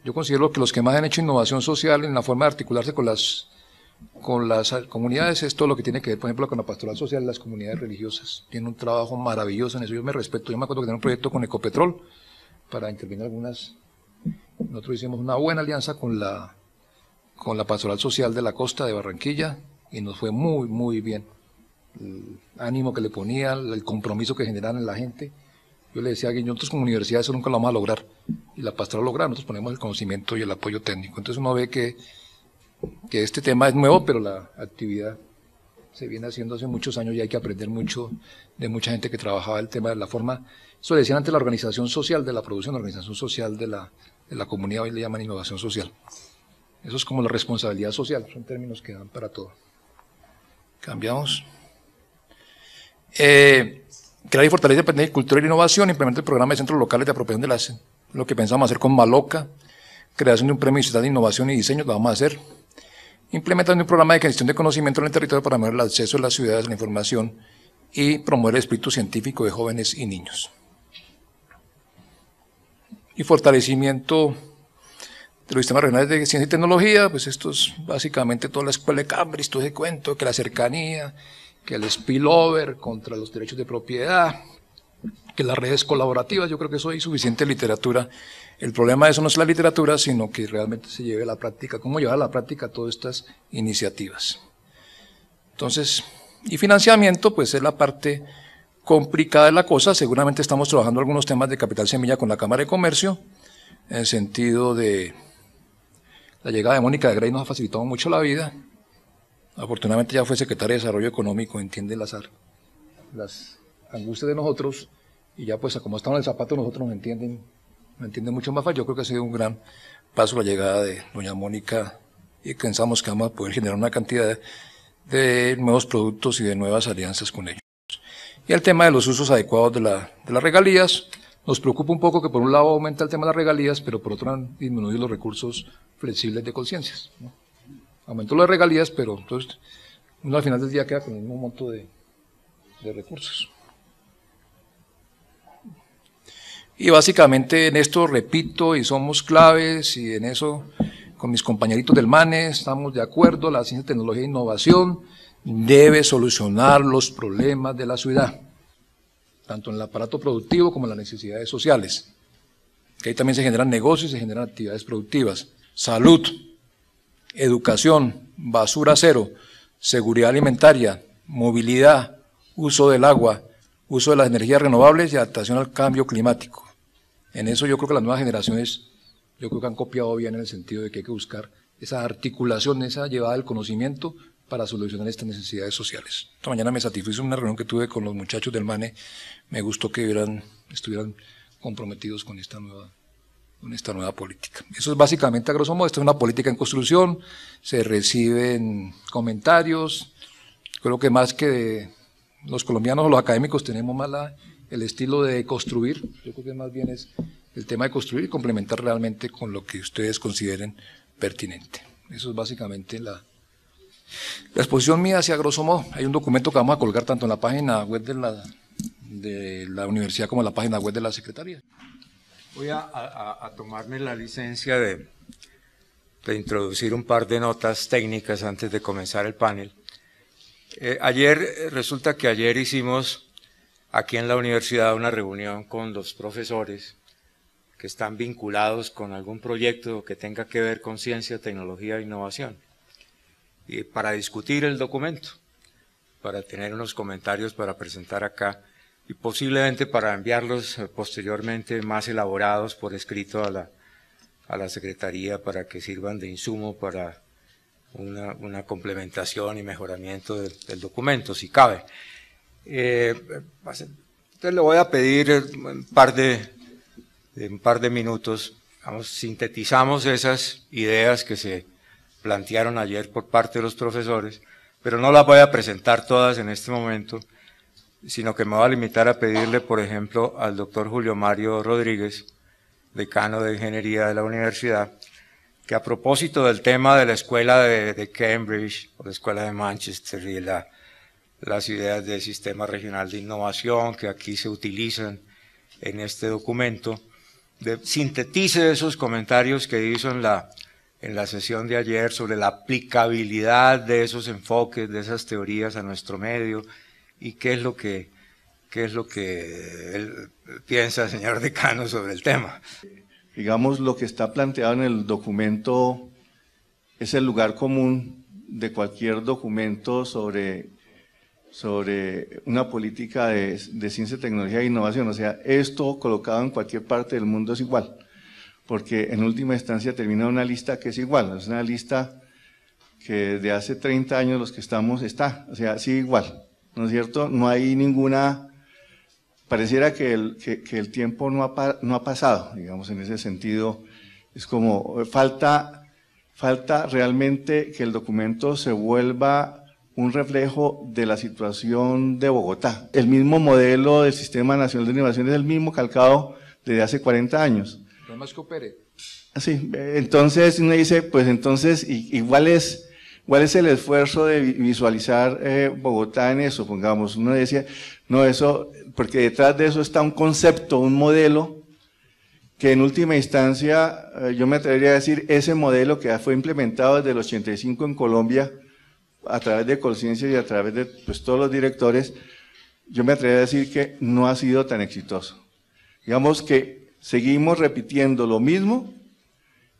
Yo considero que los que más han hecho innovación social en la forma de articularse con las comunidades es todo lo que tiene que ver, por ejemplo, con la pastoral social de las comunidades religiosas. Tienen un trabajo maravilloso en eso, yo me respeto. Yo me acuerdo que tenía un proyecto con Ecopetrol para intervenir algunas. Nosotros hicimos una buena alianza con la pastoral social de la costa de Barranquilla y nos fue muy, muy bien. El ánimo que le ponía, el compromiso que generaban en la gente. Yo le decía que nosotros como universidad eso nunca lo vamos a lograr, y la pastoral lo logra, nosotros ponemos el conocimiento y el apoyo técnico. Entonces uno ve que este tema es nuevo, pero la actividad se viene haciendo hace muchos años y hay que aprender mucho de mucha gente que trabajaba el tema de la forma, eso le decían antes la organización social de la producción, la organización social de la comunidad, hoy le llaman innovación social. Eso es como la responsabilidad social, son términos que dan para todo. Cambiamos. Crear y fortalecer dependencia de cultura y innovación, implementar el programa de centros locales de apropiación de lo que pensamos hacer con Maloca, creación de un premio de innovación y diseño, lo vamos a hacer. Implementando un programa de gestión de conocimiento en el territorio para mejorar el acceso de las ciudades a la información y promover el espíritu científico de jóvenes y niños. Y fortalecimiento de los sistemas regionales de ciencia y tecnología, pues esto es básicamente toda la escuela de Cambridge, todo ese cuento, que la cercanía, que el spillover contra los derechos de propiedad, que las redes colaborativas, yo creo que eso hay suficiente literatura. El problema de eso no es la literatura, sino que realmente se lleve a la práctica, cómo llevar a la práctica todas estas iniciativas. Entonces, y financiamiento, pues es la parte complicada de la cosa. Seguramente estamos trabajando algunos temas de capital semilla con la Cámara de Comercio, en el sentido de la llegada de Mónica de Grey nos ha facilitado mucho la vida. Afortunadamente ya fue secretaria de Desarrollo Económico, entiende las angustias de nosotros, y ya pues como estamos en el zapato nosotros nos entienden mucho más fácil. Yo creo que ha sido un gran paso la llegada de doña Mónica y pensamos que vamos a poder generar una cantidad de nuevos productos y de nuevas alianzas con ellos. Y el tema de los usos adecuados de las regalías, nos preocupa un poco que por un lado aumenta el tema de las regalías, pero por otro han disminuido los recursos flexibles de conciencias, ¿no? Aumentó las regalías, pero entonces uno al final del día queda con el mismo monto de recursos. Y básicamente en esto repito, y somos claves, y en eso con mis compañeritos del MANE estamos de acuerdo, la ciencia, tecnología e innovación debe solucionar los problemas de la ciudad, tanto en el aparato productivo como en las necesidades sociales, que ahí también se generan negocios y se generan actividades productivas, salud, educación, basura cero, seguridad alimentaria, movilidad, uso del agua, uso de las energías renovables y adaptación al cambio climático. En eso yo creo que las nuevas generaciones, yo creo que han copiado bien en el sentido de que hay que buscar esa articulación, esa llevada del conocimiento para solucionar estas necesidades sociales. Esta mañana me satisfizo en una reunión que tuve con los muchachos del MANE, me gustó que estuvieran comprometidos con esta nueva política. Eso es básicamente a grosso modo, esto es una política en construcción, se reciben comentarios, creo que más que de los colombianos o los académicos tenemos más el estilo de construir, yo creo que más bien es el tema de construir y complementar realmente con lo que ustedes consideren pertinente. Eso es básicamente la exposición mía, hacia grosso modo. Hay un documento que vamos a colgar tanto en la página web de la universidad como en la página web de la Secretaría. Voy a tomarme la licencia de introducir un par de notas técnicas antes de comenzar el panel. Resulta que ayer hicimos aquí en la universidad una reunión con los profesores que están vinculados con algún proyecto que tenga que ver con ciencia, tecnología e innovación, y para discutir el documento, para tener unos comentarios para presentar acá y posiblemente para enviarlos posteriormente más elaborados por escrito a la Secretaría para que sirvan de insumo para una complementación y mejoramiento del documento, si cabe. Entonces le voy a pedir un par de minutos, sintetizamos esas ideas que se plantearon ayer por parte de los profesores, pero no las voy a presentar todas en este momento, sino que me voy a limitar a pedirle, por ejemplo, al doctor Julio Mario Rodríguez, decano de Ingeniería de la Universidad, que a propósito del tema de la escuela de Cambridge, o la escuela de Manchester, y las ideas del Sistema Regional de Innovación que aquí se utilizan en este documento, sintetice esos comentarios que hizo en la sesión de ayer sobre la aplicabilidad de esos enfoques, de esas teorías a nuestro medio, y qué es lo que él piensa, señor decano, sobre el tema. Digamos, lo que está planteado en el documento es el lugar común de cualquier documento sobre una política de ciencia, tecnología e innovación. O sea, esto colocado en cualquier parte del mundo es igual, porque en última instancia termina una lista que es igual, es una lista que desde hace 30 años los que estamos o sea, sí igual, ¿no es cierto? No hay ninguna, pareciera que el tiempo no ha pasado, digamos, en ese sentido. Es como, falta realmente que el documento se vuelva un reflejo de la situación de Bogotá. El mismo modelo del Sistema Nacional de Innovación es el mismo calcado desde hace 40 años. No más que opere. Sí, entonces uno dice, pues entonces, ¿cuál es el esfuerzo de visualizar Bogotá en eso? Pongamos, uno decía, no, eso, porque detrás de eso está un concepto, un modelo, que en última instancia, yo me atrevería a decir, ese modelo que fue implementado desde el 85 en Colombia, a través de Colciencia y a través de pues, todos los directores, yo me atrevería a decir que no ha sido tan exitoso. Digamos que seguimos repitiendo lo mismo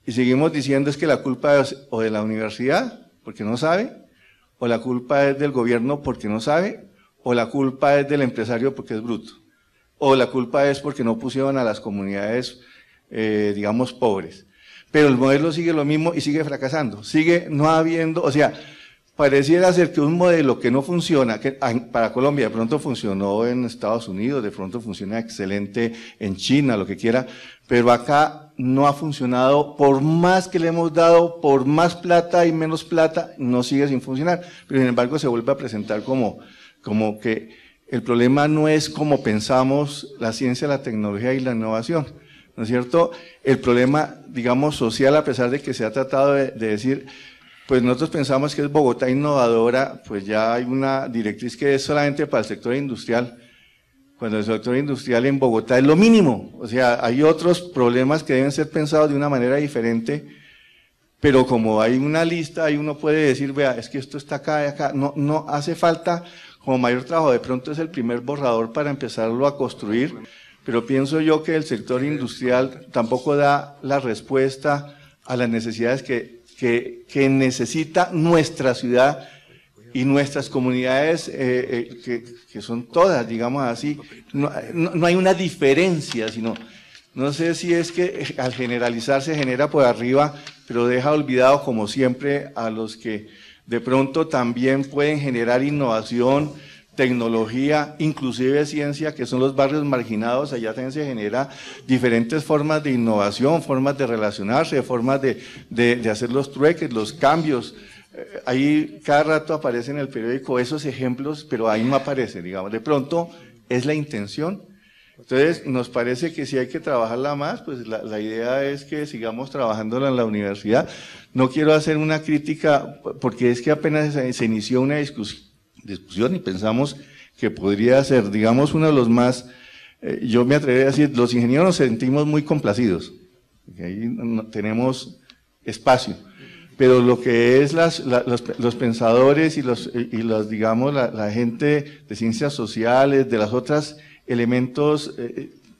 y seguimos diciendo es que la culpa es o de la universidad, porque no sabe, o la culpa es del gobierno porque no sabe, o la culpa es del empresario porque es bruto, o la culpa es porque no pusieron a las comunidades, digamos, pobres. Pero el modelo sigue lo mismo y sigue fracasando, sigue no habiendo, o sea, pareciera ser que un modelo que no funciona, que para Colombia de pronto funcionó en Estados Unidos, de pronto funciona excelente en China, lo que quiera, pero acá no ha funcionado, por más que le hemos dado, por más plata y menos plata, no sigue sin funcionar. Pero sin embargo se vuelve a presentar como que el problema no es como pensamos la ciencia, la tecnología y la innovación, ¿no es cierto? El problema, digamos, social, a pesar de que se ha tratado de decir, pues nosotros pensamos que es Bogotá innovadora, pues ya hay una directriz que es solamente para el sector industrial, cuando el sector industrial en Bogotá es lo mínimo, o sea, hay otros problemas que deben ser pensados de una manera diferente, pero como hay una lista, ahí uno puede decir, vea, es que esto está acá y acá, no hace falta como mayor trabajo, de pronto es el primer borrador para empezarlo a construir, pero pienso yo que el sector industrial tampoco da la respuesta a las necesidades que necesita nuestra ciudad y nuestras comunidades, que son todas, digamos así. No hay una diferencia, sino, no sé si es que al generalizar se genera por arriba, pero deja olvidado como siempre a los que de pronto también pueden generar innovación, tecnología, inclusive ciencia, que son los barrios marginados. Allá también se genera diferentes formas de innovación, formas de relacionarse, formas de hacer los trueques, los cambios. Ahí cada rato aparece en el periódico esos ejemplos, pero ahí no aparece, digamos. De pronto es la intención. Entonces nos parece que si hay que trabajarla más, pues la idea es que sigamos trabajándola en la universidad. No quiero hacer una crítica, porque es que apenas se inició una discusión y pensamos que podría ser, digamos, uno de los más, yo me atrevería a decir, los ingenieros nos sentimos muy complacidos, porque ahí no tenemos espacio, pero lo que es los pensadores y los digamos, la gente de ciencias sociales, de las otras elementos,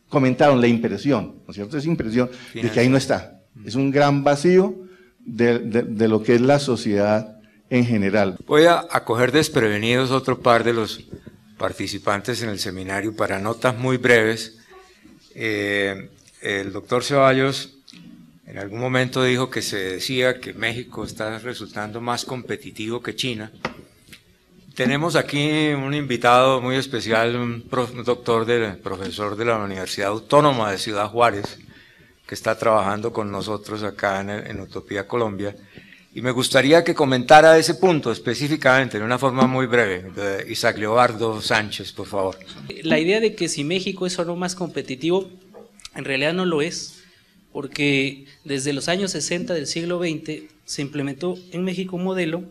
comentaron la impresión, ¿no es cierto? Es impresión de que ahí no está, es un gran vacío de lo que es la sociedad en general. Voy a coger desprevenidos otro par de los participantes en el seminario para notas muy breves. El doctor Ceballos en algún momento dijo que se decía que México está resultando más competitivo que China. Tenemos aquí un invitado muy especial, un profesor de la Universidad Autónoma de Ciudad Juárez, que está trabajando con nosotros acá en Utopía Colombia. Y me gustaría que comentara ese punto específicamente, de una forma muy breve. Isaac Leobardo Sánchez, por favor. La idea de que si México es o no más competitivo, en realidad no lo es, porque desde los años 60 del siglo XX se implementó en México un modelo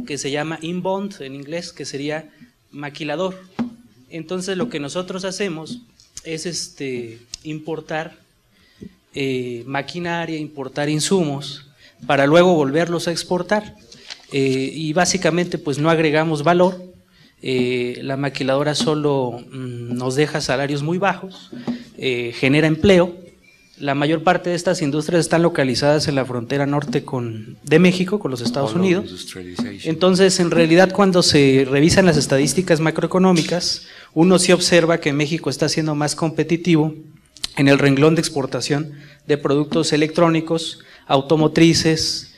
que se llama inbound en inglés, que sería maquilador. Entonces lo que nosotros hacemos es importar maquinaria, importar insumos, para luego volverlos a exportar. Y básicamente pues no agregamos valor. La maquiladora solo nos deja salarios muy bajos, genera empleo. La mayor parte de estas industrias están localizadas en la frontera norte de México, con los Estados Unidos. Entonces, en realidad, cuando se revisan las estadísticas macroeconómicas, uno sí observa que México está siendo más competitivo en el renglón de exportación de productos electrónicos, automotrices,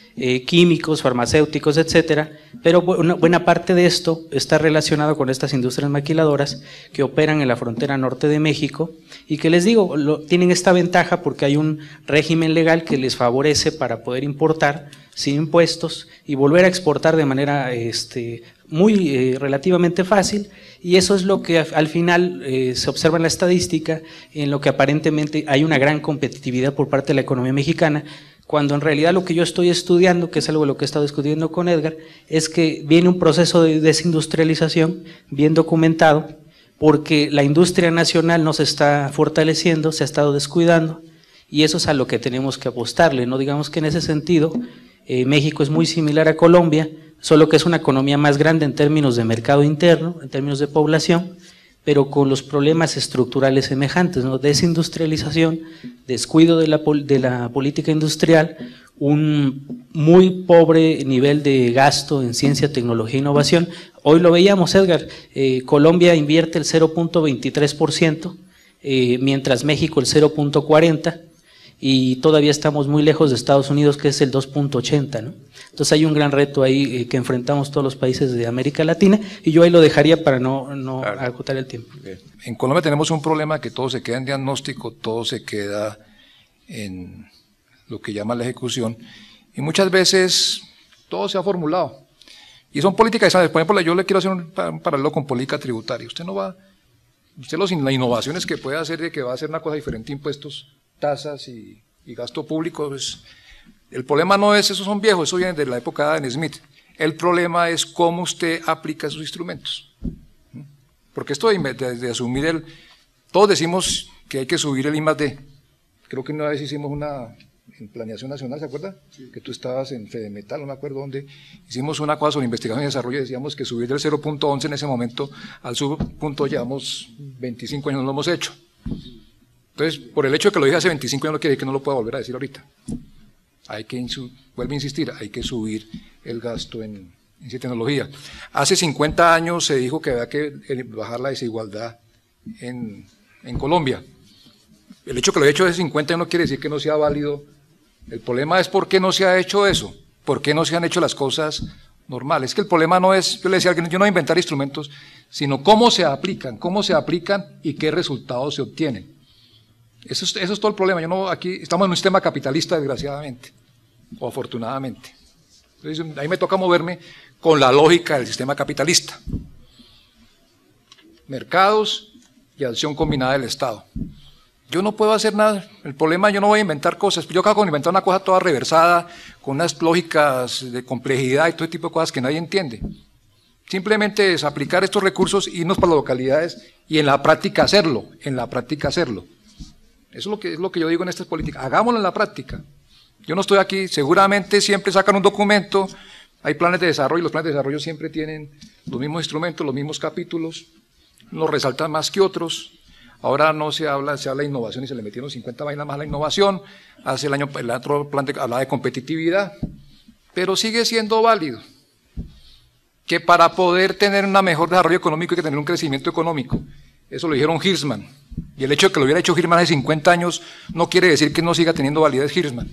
químicos, farmacéuticos, etcétera, pero buena parte de esto está relacionado con estas industrias maquiladoras que operan en la frontera norte de México y que les digo, tienen esta ventaja porque hay un régimen legal que les favorece para poder importar sin impuestos y volver a exportar de manera muy relativamente fácil, y eso es lo que al final se observa en la estadística, en lo que aparentemente hay una gran competitividad por parte de la economía mexicana, cuando en realidad lo que yo estoy estudiando, que es algo de lo que he estado discutiendo con Edgar, es que viene un proceso de desindustrialización bien documentado, porque la industria nacional no se está fortaleciendo, se ha estado descuidando, y eso es a lo que tenemos que apostarle, ¿no? Digamos que en ese sentido, México es muy similar a Colombia, solo que es una economía más grande en términos de mercado interno, en términos de población, pero con los problemas estructurales semejantes, ¿no? Desindustrialización, descuido de la política industrial, un muy pobre nivel de gasto en ciencia, tecnología e innovación. Hoy lo veíamos, Edgar, Colombia invierte el 0.23%, mientras México el 0.40%, y todavía estamos muy lejos de Estados Unidos, que es el 2.80, ¿no? Entonces hay un gran reto ahí que enfrentamos todos los países de América Latina, y yo ahí lo dejaría para no agotar el tiempo. En Colombia tenemos un problema que todo se queda en diagnóstico, todo se queda en lo que llama la ejecución, y muchas veces todo se ha formulado. Y son políticas, ¿sabes? Por ejemplo, yo le quiero hacer un paralelo con política tributaria. Usted las innovaciones que puede hacer de que va a hacer una cosa diferente, impuestos, tasas y gasto público, pues, el problema no es, esos son viejos, eso viene de la época de Adam Smith. El problema es cómo usted aplica esos instrumentos. Porque esto de asumir todos decimos que hay que subir el I+D. Creo que una vez hicimos en Planeación Nacional, ¿se acuerda? Sí. Que tú estabas en Fedemetal, no me acuerdo dónde, hicimos una cosa sobre investigación y desarrollo y decíamos que subir del 0.11 en ese momento al subpunto llevamos 25 años, no lo hemos hecho. Entonces, por el hecho de que lo dije hace 25 años no quiere decir que no lo pueda volver a decir ahorita. Hay que, vuelvo a insistir, hay que subir el gasto en tecnología. Hace 50 años se dijo que había que bajar la desigualdad en Colombia. El hecho de que lo haya hecho hace 50 años no quiere decir que no sea válido. El problema es por qué no se ha hecho eso, por qué no se han hecho las cosas normales. Es que el problema no es, yo le decía a alguien, yo no voy a inventar instrumentos, sino cómo se aplican y qué resultados se obtienen. Eso es todo el problema. Aquí estamos en un sistema capitalista, desgraciadamente, o afortunadamente. Entonces, ahí me toca moverme con la lógica del sistema capitalista. Mercados y acción combinada del Estado. Yo no puedo hacer nada. El problema, yo no voy a inventar cosas. Yo acabo de inventar una cosa toda reversada, con unas lógicas de complejidad y todo tipo de cosas que nadie entiende. Simplemente es aplicar estos recursos, irnos para las localidades y en la práctica hacerlo. Eso es lo que yo digo en estas políticas. Hagámoslo en la práctica. Yo no estoy aquí, seguramente siempre sacan un documento, hay planes de desarrollo, los planes de desarrollo siempre tienen los mismos instrumentos, los mismos capítulos, los resaltan más que otros. Ahora no se habla de innovación y se le metieron 50 vainas más a la innovación. Hace el otro plan hablaba de competitividad, pero sigue siendo válido que para poder tener un mejor desarrollo económico hay que tener un crecimiento económico. Eso lo dijeron Hirschman. Y el hecho de que lo hubiera hecho Hirschman hace 50 años no quiere decir que no siga teniendo validez Hirschman.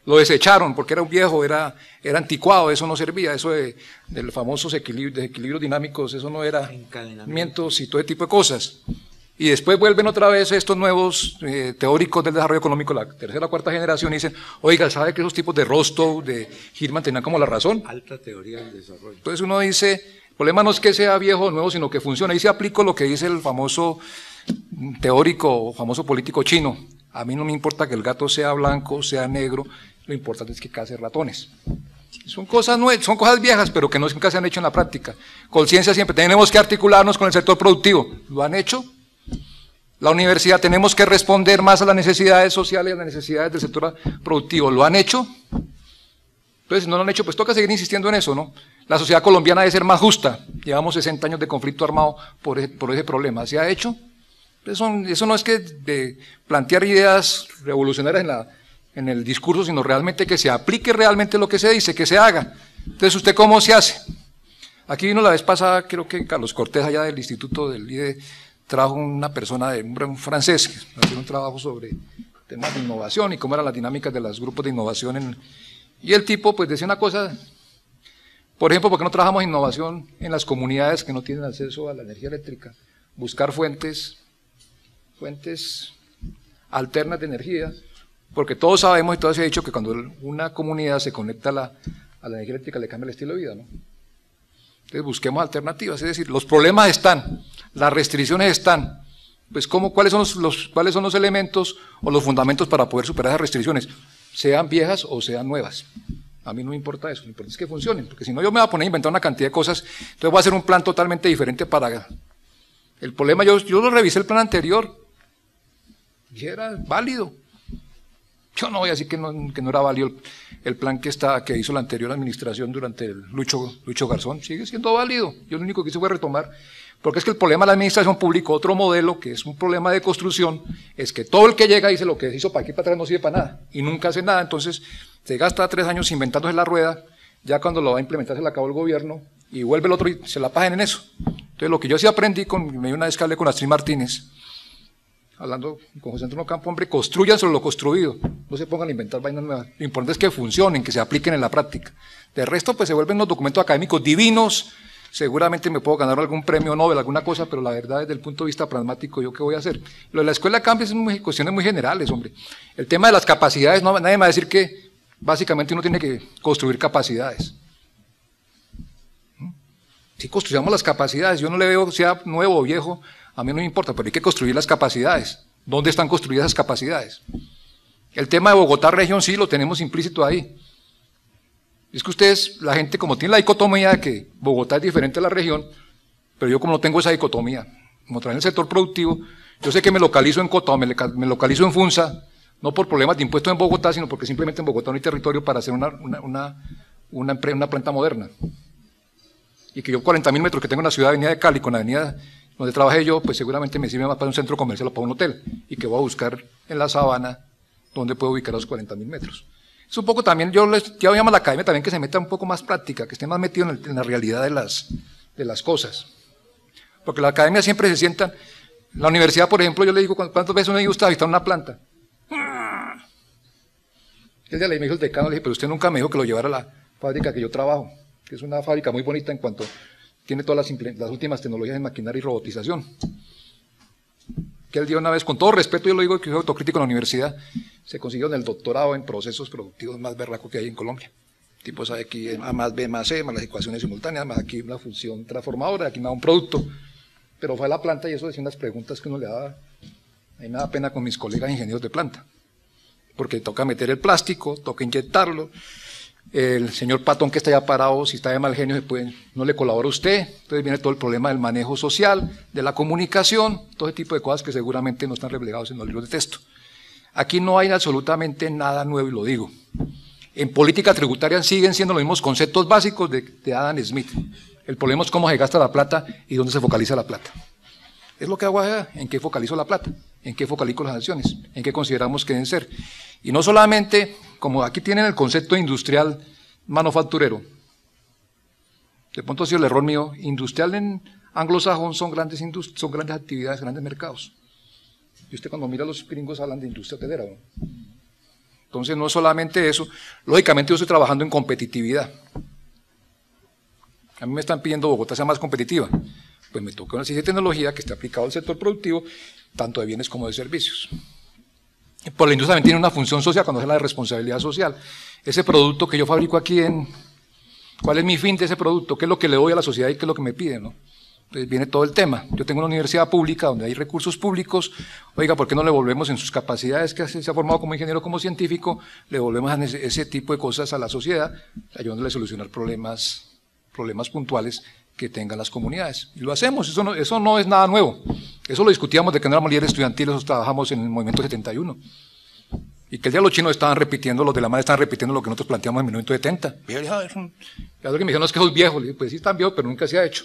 Lo desecharon porque era un viejo, era anticuado, eso no servía, eso de los famosos desequilibrios dinámicos, eso no era encadenamientos y todo ese tipo de cosas. Y después vuelven otra vez estos nuevos teóricos del desarrollo económico, la tercera o cuarta generación, y dicen, oiga, ¿sabe que esos tipos de Rostow, de Hirschman tenían como la razón? Alta teoría del desarrollo. Entonces uno dice, el problema no es que sea viejo o nuevo, sino que funciona. Ahí se aplica lo que dice el famoso teórico o famoso político chino. A mí no me importa que el gato sea blanco, sea negro, lo importante es que case ratones. Son cosas nuevas, son cosas viejas, pero que nunca se han hecho en la práctica. Conciencia siempre, tenemos que articularnos con el sector productivo. ¿Lo han hecho? La universidad tenemos que responder más a las necesidades sociales y a las necesidades del sector productivo. ¿Lo han hecho? Entonces, si no lo han hecho, pues toca seguir insistiendo en eso, ¿no? La sociedad colombiana debe ser más justa. Llevamos 60 años de conflicto armado por ese problema. ¿Se ha hecho? Eso no es que de plantear ideas revolucionarias en el discurso, sino realmente que se aplique realmente lo que se dice, que se haga. Entonces, ¿usted cómo se hace? Aquí vino la vez pasada, creo que Carlos Cortés, allá del Instituto del IDE, trajo una persona, un francés, que hacía un trabajo sobre temas de innovación y cómo eran las dinámicas de los grupos de innovación. Y el tipo pues decía una cosa, por ejemplo, ¿por qué no trabajamos innovación en las comunidades que no tienen acceso a la energía eléctrica? Buscar fuentes alternas de energía, porque todos sabemos y todos se ha dicho que cuando una comunidad se conecta a la energía eléctrica le cambia el estilo de vida, ¿no? Entonces busquemos alternativas, es decir, los problemas están, las restricciones están, pues ¿cuáles son los elementos o los fundamentos para poder superar esas restricciones? Sean viejas o sean nuevas. A mí no me importa eso, lo importante es que funcionen, porque si no yo me voy a poner a inventar una cantidad de cosas, entonces voy a hacer un plan totalmente diferente para... El problema, yo lo revisé el plan anterior, y era válido. Yo no voy a decir que no era válido el plan que hizo la anterior administración durante el Lucho Garzón, sigue siendo válido. Yo lo único que hice fue retomar, porque es que el problema de la administración pública, otro modelo que es un problema de construcción, es que todo el que llega dice lo que se hizo para aquí para atrás no sirve para nada, y nunca hace nada, entonces se gasta 3 años inventándose la rueda, ya cuando lo va a implementar se la acabó el gobierno, y vuelve el otro y se la pagan en eso. Entonces lo que yo sí aprendí, me dio una vez que hablé con Astrid Martínez, hablando con José Antonio Campo, hombre, construyan sobre lo construido, no se pongan a inventar vainas nuevas, lo importante es que funcionen, que se apliquen en la práctica. De resto, pues se vuelven los documentos académicos divinos, seguramente me puedo ganar algún premio Nobel, alguna cosa, pero la verdad, desde el punto de vista pragmático, ¿yo qué voy a hacer? Lo de la escuela cambia son cuestiones muy generales, hombre. El tema de las capacidades, nadie me va a decir que básicamente uno tiene que construir capacidades. Si construyamos las capacidades, yo no le veo, sea nuevo o viejo, a mí no me importa, pero hay que construir las capacidades. ¿Dónde están construidas esas capacidades? El tema de Bogotá región sí lo tenemos implícito ahí. Es que ustedes, la gente como tiene la dicotomía de que Bogotá es diferente a la región, pero yo como no tengo esa dicotomía, como trabajo en el sector productivo, yo sé que me localizo en Cotó, me localizo en Funza, no por problemas de impuestos en Bogotá, sino porque simplemente en Bogotá no hay territorio para hacer una planta moderna. Y que yo 40.000 metros que tengo en la ciudad de Avenida de Cali, con la avenida donde trabajé yo, pues seguramente me sirve más para un centro comercial o para un hotel, y que voy a buscar en la sabana donde puedo ubicar los 40.000 metros. Es un poco también, yo llamo a la academia también que se meta un poco más práctica, que esté más metido en la realidad de las cosas. Porque la academia siempre se sientan, la universidad, por ejemplo, yo le digo, ¿cuántas veces uno gusta visitar una planta? El día me dijo el decano, le dije, pero usted nunca me dijo que lo llevara a la fábrica que yo trabajo, que es una fábrica muy bonita en cuanto tiene todas las últimas tecnologías en maquinaria y robotización. Que él dio una vez, con todo respeto, yo lo digo que soy autocrítico en la universidad, se consiguió en el doctorado en procesos productivos más berraco que hay en Colombia. Tipo sabe aquí A más B más C, más las ecuaciones simultáneas, más aquí una función transformadora, aquí me da un producto. Pero fue a la planta y eso decía unas preguntas que uno le daba, a mí me da pena con mis colegas ingenieros de planta, porque toca meter el plástico, toca inyectarlo. El señor Patón que está allá parado, si está de mal genio, no le colabora a usted, entonces viene todo el problema del manejo social, de la comunicación, todo ese tipo de cosas que seguramente no están relegados en los libros de texto. Aquí no hay absolutamente nada nuevo y lo digo. En política tributaria siguen siendo los mismos conceptos básicos de Adam Smith. El problema es cómo se gasta la plata y dónde se focaliza la plata. Es lo que hago allá, en qué focalizo la plata, en qué focalizo las acciones, en qué consideramos que deben ser. Y no solamente, como aquí tienen el concepto industrial manufacturero, de pronto ha sido el error mío, industrial en anglosajón son grandes actividades, grandes mercados. Y usted cuando mira a los gringos hablan de industria hotelera, ¿no? Entonces no solamente eso, lógicamente yo estoy trabajando en competitividad. A mí me están pidiendo Bogotá sea más competitiva, pues me toca una ciencia de tecnología que esté aplicado al sector productivo, tanto de bienes como de servicios. Por la industria también tiene una función social cuando es la de responsabilidad social. Ese producto que yo fabrico aquí, ¿cuál es mi fin de ese producto? ¿Qué es lo que le doy a la sociedad y qué es lo que me piden, ¿no? Entonces viene todo el tema. Yo tengo una universidad pública donde hay recursos públicos, oiga, ¿por qué no le volvemos en sus capacidades que se ha formado como ingeniero, como científico, le volvemos a ese tipo de cosas a la sociedad, ayudándole a solucionar problemas puntuales que tengan las comunidades? Y lo hacemos, eso no es nada nuevo. Eso lo discutíamos de que no éramos líderes estudiantiles, nosotros trabajamos en el movimiento 71. Y que el día los chinos estaban repitiendo, los de la madre estaban repitiendo lo que nosotros planteamos en el movimiento 70. Y yo dije, que me dijeron, no, es que sos viejo. Le dije, pues sí, están viejos, pero nunca se ha hecho.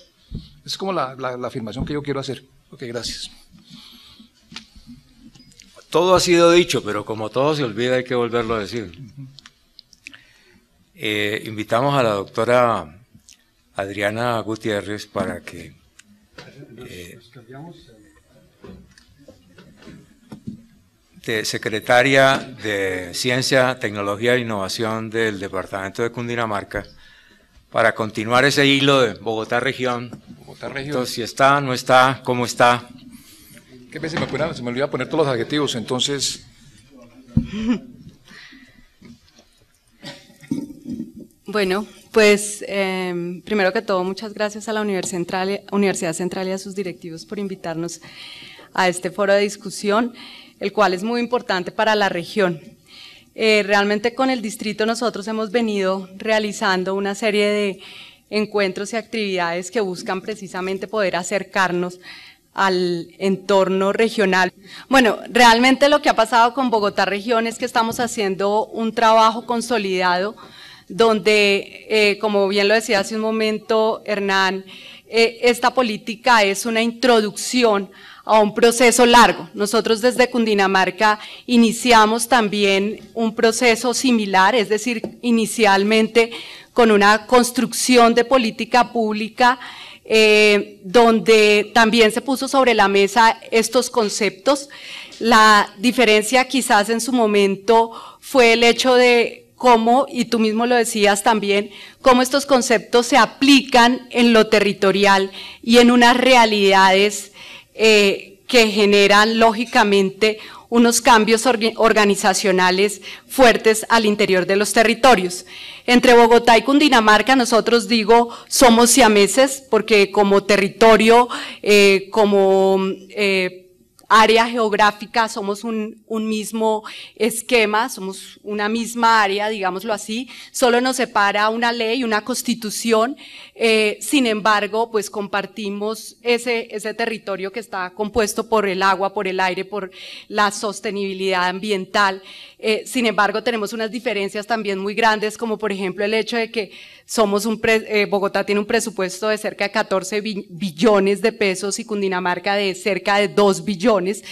Es como la afirmación que yo quiero hacer. Ok, gracias. Todo ha sido dicho, pero como todo se olvida hay que volverlo a decir. Invitamos a la doctora Adriana Gutiérrez para que secretaria de Ciencia, Tecnología e Innovación del Departamento de Cundinamarca, para continuar ese hilo de Bogotá Región. Bogotá Región. Entonces, si está, no está, ¿cómo está? ¿Qué veces se me olvidaba poner todos los adjetivos? Entonces... Bueno, pues primero que todo, muchas gracias a la Universidad Central y a sus directivos por invitarnos a este foro de discusión, el cual es muy importante para la región. Realmente con el distrito nosotros hemos venido realizando una serie de encuentros y actividades que buscan precisamente poder acercarnos al entorno regional. Bueno, realmente lo que ha pasado con Bogotá Región es que estamos haciendo un trabajo consolidado donde, como bien lo decía hace un momento Hernán, esta política es una introducción a un proceso largo. Nosotros desde Cundinamarca iniciamos también un proceso similar, es decir, inicialmente con una construcción de política pública donde también se puso sobre la mesa estos conceptos. La diferencia quizás en su momento fue el hecho de cómo, y tú mismo lo decías también, cómo estos conceptos se aplican en lo territorial y en unas realidades que generan lógicamente unos cambios organizacionales fuertes al interior de los territorios. Entre Bogotá y Cundinamarca nosotros somos siameses porque como territorio, como área geográfica somos un mismo esquema, somos una misma área, digámoslo así, solo nos separa una ley, una constitución, sin embargo, pues compartimos ese territorio que está compuesto por el agua, por el aire, por la sostenibilidad ambiental. Sin embargo, tenemos unas diferencias también muy grandes, como por ejemplo el hecho de que Bogotá tiene un presupuesto de cerca de 14 billones de pesos y Cundinamarca de cerca de 2 billones.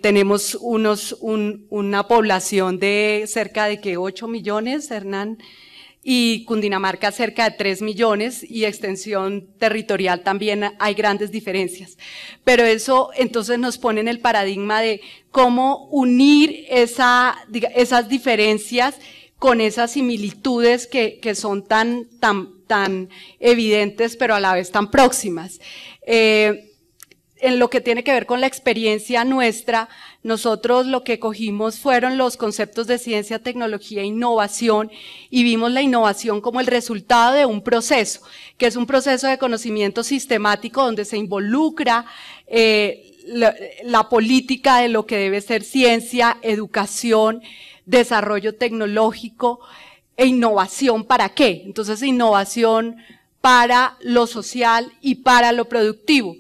Tenemos una población de cerca de 8 millones, Hernán, y Cundinamarca cerca de 3 millones y extensión territorial también hay grandes diferencias. Pero eso entonces nos pone en el paradigma de cómo unir esas diferencias con esas similitudes que son tan evidentes, pero a la vez tan próximas. En lo que tiene que ver con la experiencia nuestra, nosotros lo que cogimos fueron los conceptos de ciencia, tecnología e innovación y vimos la innovación como el resultado de un proceso, que es un proceso de conocimiento sistemático donde se involucra la política de lo que debe ser ciencia, educación, desarrollo tecnológico e innovación. ¿Para qué? Entonces, innovación para lo social y para lo productivo.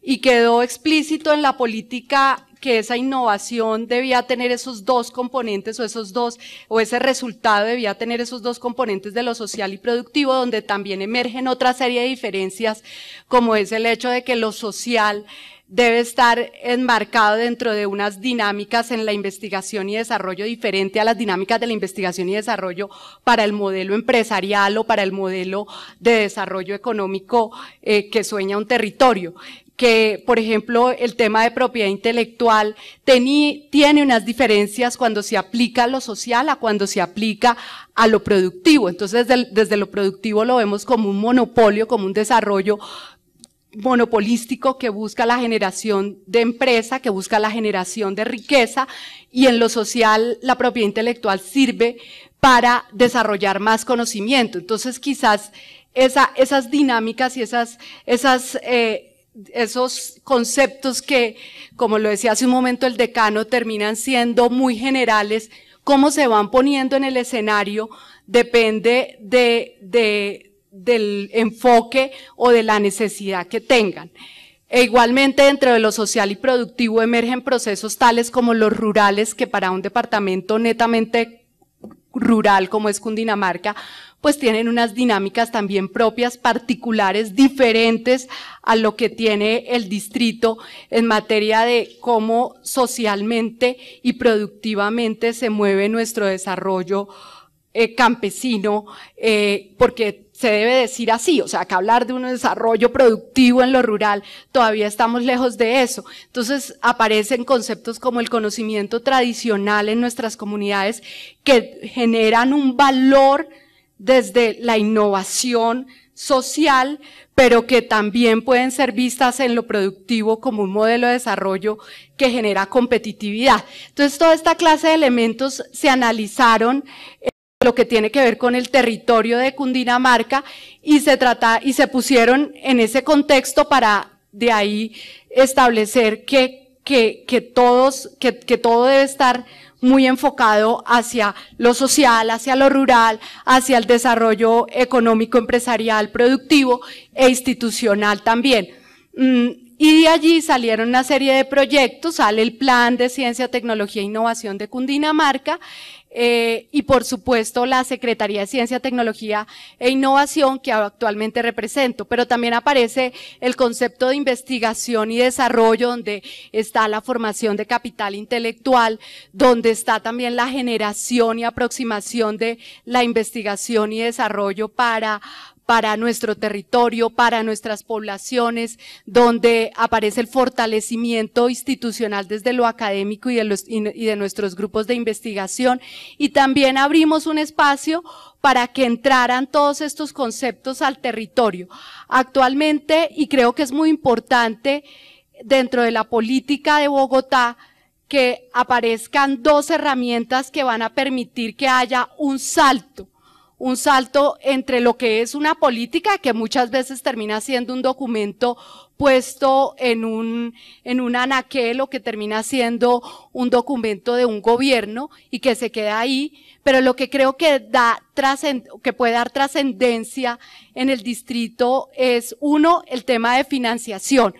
Y quedó explícito en la política que esa innovación debía tener esos dos componentes o ese resultado debía tener esos dos componentes de lo social y productivo, donde también emergen otra serie de diferencias, como es el hecho de que lo social debe estar enmarcado dentro de unas dinámicas en la investigación y desarrollo diferente a las dinámicas de la investigación y desarrollo para el modelo empresarial o para el modelo de desarrollo económico que sueña un territorio. Que, por ejemplo, el tema de propiedad intelectual tiene unas diferencias cuando se aplica a lo social a cuando se aplica a lo productivo. Entonces, desde lo productivo lo vemos como un monopolio, como un desarrollo monopolístico que busca la generación de empresa, que busca la generación de riqueza, y en lo social la propiedad intelectual sirve para desarrollar más conocimiento. Entonces, quizás esas dinámicas y esos conceptos que, como lo decía hace un momento el decano, terminan siendo muy generales, cómo se van poniendo en el escenario depende del enfoque o de la necesidad que tengan. E igualmente dentro de lo social y productivo emergen procesos tales como los rurales, que para un departamento netamente rural como es Cundinamarca, pues tienen unas dinámicas también propias, particulares, diferentes a lo que tiene el distrito en materia de cómo socialmente y productivamente se mueve nuestro desarrollo campesino, porque se debe decir así, o sea, que hablar de un desarrollo productivo en lo rural, todavía estamos lejos de eso. Entonces aparecen conceptos como el conocimiento tradicional en nuestras comunidades que generan un valor desde la innovación social, pero que también pueden ser vistas en lo productivo como un modelo de desarrollo que genera competitividad. Entonces, toda esta clase de elementos se analizaron lo que tiene que ver con el territorio de Cundinamarca y se pusieron en ese contexto para de ahí establecer que todo debe estar muy enfocado hacia lo social, hacia lo rural, hacia el desarrollo económico, empresarial, productivo e institucional también. Y de allí salieron una serie de proyectos, sale el Plan de Ciencia, Tecnología e Innovación de Cundinamarca, y por supuesto la Secretaría de Ciencia, Tecnología e Innovación que actualmente represento, pero también aparece el concepto de investigación y desarrollo, donde está la formación de capital intelectual, donde está también la generación y aproximación de la investigación y desarrollo para nuestro territorio, para nuestras poblaciones, donde aparece el fortalecimiento institucional desde lo académico y de nuestros grupos de investigación, y también abrimos un espacio para que entraran todos estos conceptos al territorio. Actualmente, y creo que es muy importante dentro de la política de Bogotá, que aparezcan dos herramientas que van a permitir que haya un salto entre lo que es una política, que muchas veces termina siendo un documento puesto en un anaquel, o que termina siendo un documento de un gobierno y que se queda ahí, pero lo que creo que puede dar trascendencia en el distrito es, uno, el tema de financiación.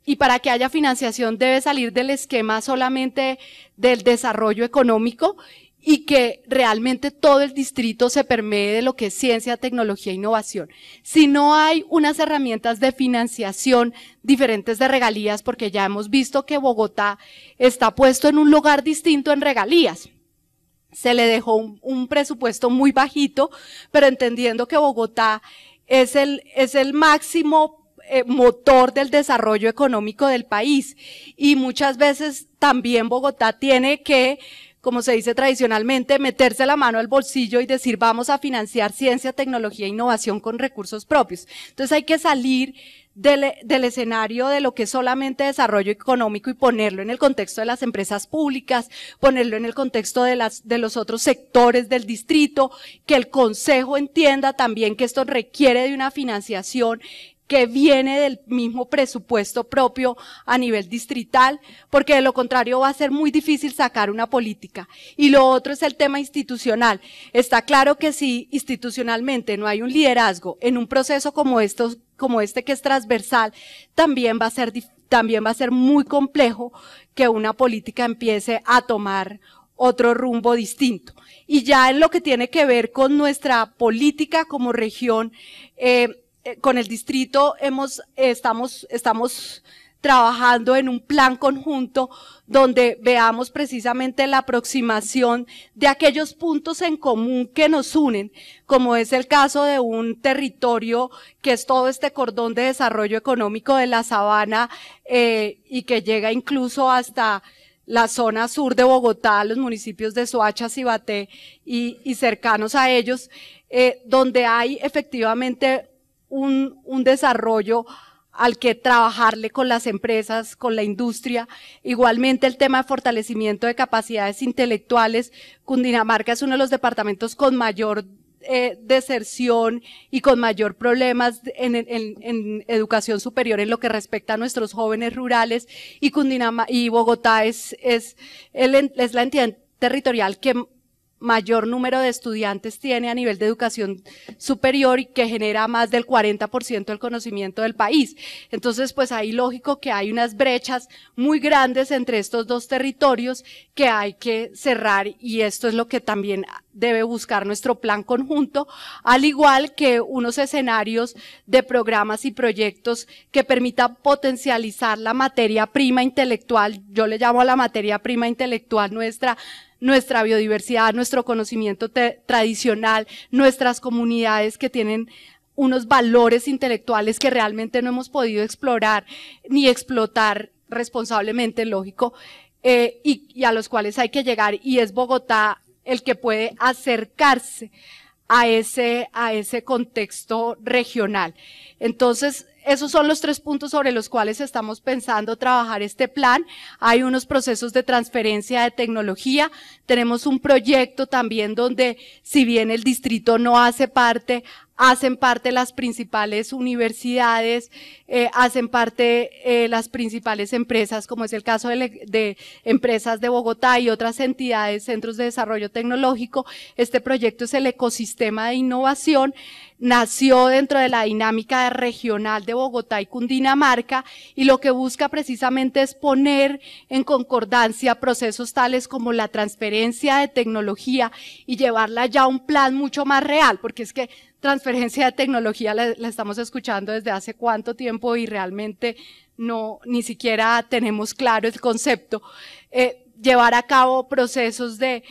Y para que haya financiación debe salir del esquema solamente del desarrollo económico, y que realmente todo el distrito se permee de lo que es ciencia, tecnología e innovación. Si no hay unas herramientas de financiación diferentes de regalías, porque ya hemos visto que Bogotá está puesto en un lugar distinto en regalías. Se le dejó un presupuesto muy bajito, pero entendiendo que Bogotá es el máximo motor del desarrollo económico del país, y muchas veces también Bogotá tiene que, como se dice tradicionalmente, meterse la mano al bolsillo y decir vamos a financiar ciencia, tecnología e innovación con recursos propios. Entonces hay que salir del escenario de lo que es solamente desarrollo económico y ponerlo en el contexto de las empresas públicas, ponerlo en el contexto de los otros sectores del distrito, que el consejo entienda también que esto requiere de una financiación que viene del mismo presupuesto propio a nivel distrital, porque de lo contrario va a ser muy difícil sacar una política. Y lo otro es el tema institucional. Está claro que si institucionalmente no hay un liderazgo en un proceso como este que es transversal, también va a ser muy complejo que una política empiece a tomar otro rumbo distinto. Y ya en lo que tiene que ver con nuestra política como región, con el distrito estamos trabajando en un plan conjunto donde veamos precisamente la aproximación de aquellos puntos en común que nos unen, como es el caso de un territorio que es todo este cordón de desarrollo económico de la sabana, y que llega incluso hasta la zona sur de Bogotá, los municipios de Soacha, Cibaté y cercanos a ellos, donde hay efectivamente un desarrollo al que trabajarle con las empresas, con la industria. Igualmente el tema de fortalecimiento de capacidades intelectuales. Cundinamarca es uno de los departamentos con mayor deserción y con mayor problemas en educación superior en lo que respecta a nuestros jóvenes rurales, y Bogotá es la entidad territorial que mayor número de estudiantes tiene a nivel de educación superior y que genera más del 40% del conocimiento del país. Entonces, pues ahí lógico que hay unas brechas muy grandes entre estos dos territorios que hay que cerrar, y esto es lo que también debe buscar nuestro plan conjunto, al igual que unos escenarios de programas y proyectos que permitan potencializar la materia prima intelectual. Yo le llamo a la materia prima intelectual nuestra biodiversidad, nuestro conocimiento tradicional, nuestras comunidades que tienen unos valores intelectuales que realmente no hemos podido explorar ni explotar responsablemente, lógico, y a los cuales hay que llegar, y es Bogotá el que puede acercarse a ese contexto regional. Entonces, esos son los 3 puntos sobre los cuales estamos pensando trabajar este plan. Hay unos procesos de transferencia de tecnología. Tenemos un proyecto también donde, si bien el distrito no hace parte, hacen parte las principales universidades, hacen parte las principales empresas, como es el caso de empresas de Bogotá y otras entidades, centros de desarrollo tecnológico. Este proyecto es el ecosistema de innovación, nació dentro de la dinámica regional de Bogotá y Cundinamarca, y lo que busca precisamente es poner en concordancia procesos tales como la transferencia de tecnología y llevarla ya a un plan mucho más real, porque es que transferencia de tecnología la estamos escuchando desde hace cuánto tiempo y realmente ni siquiera tenemos claro el concepto. Llevar a cabo procesos de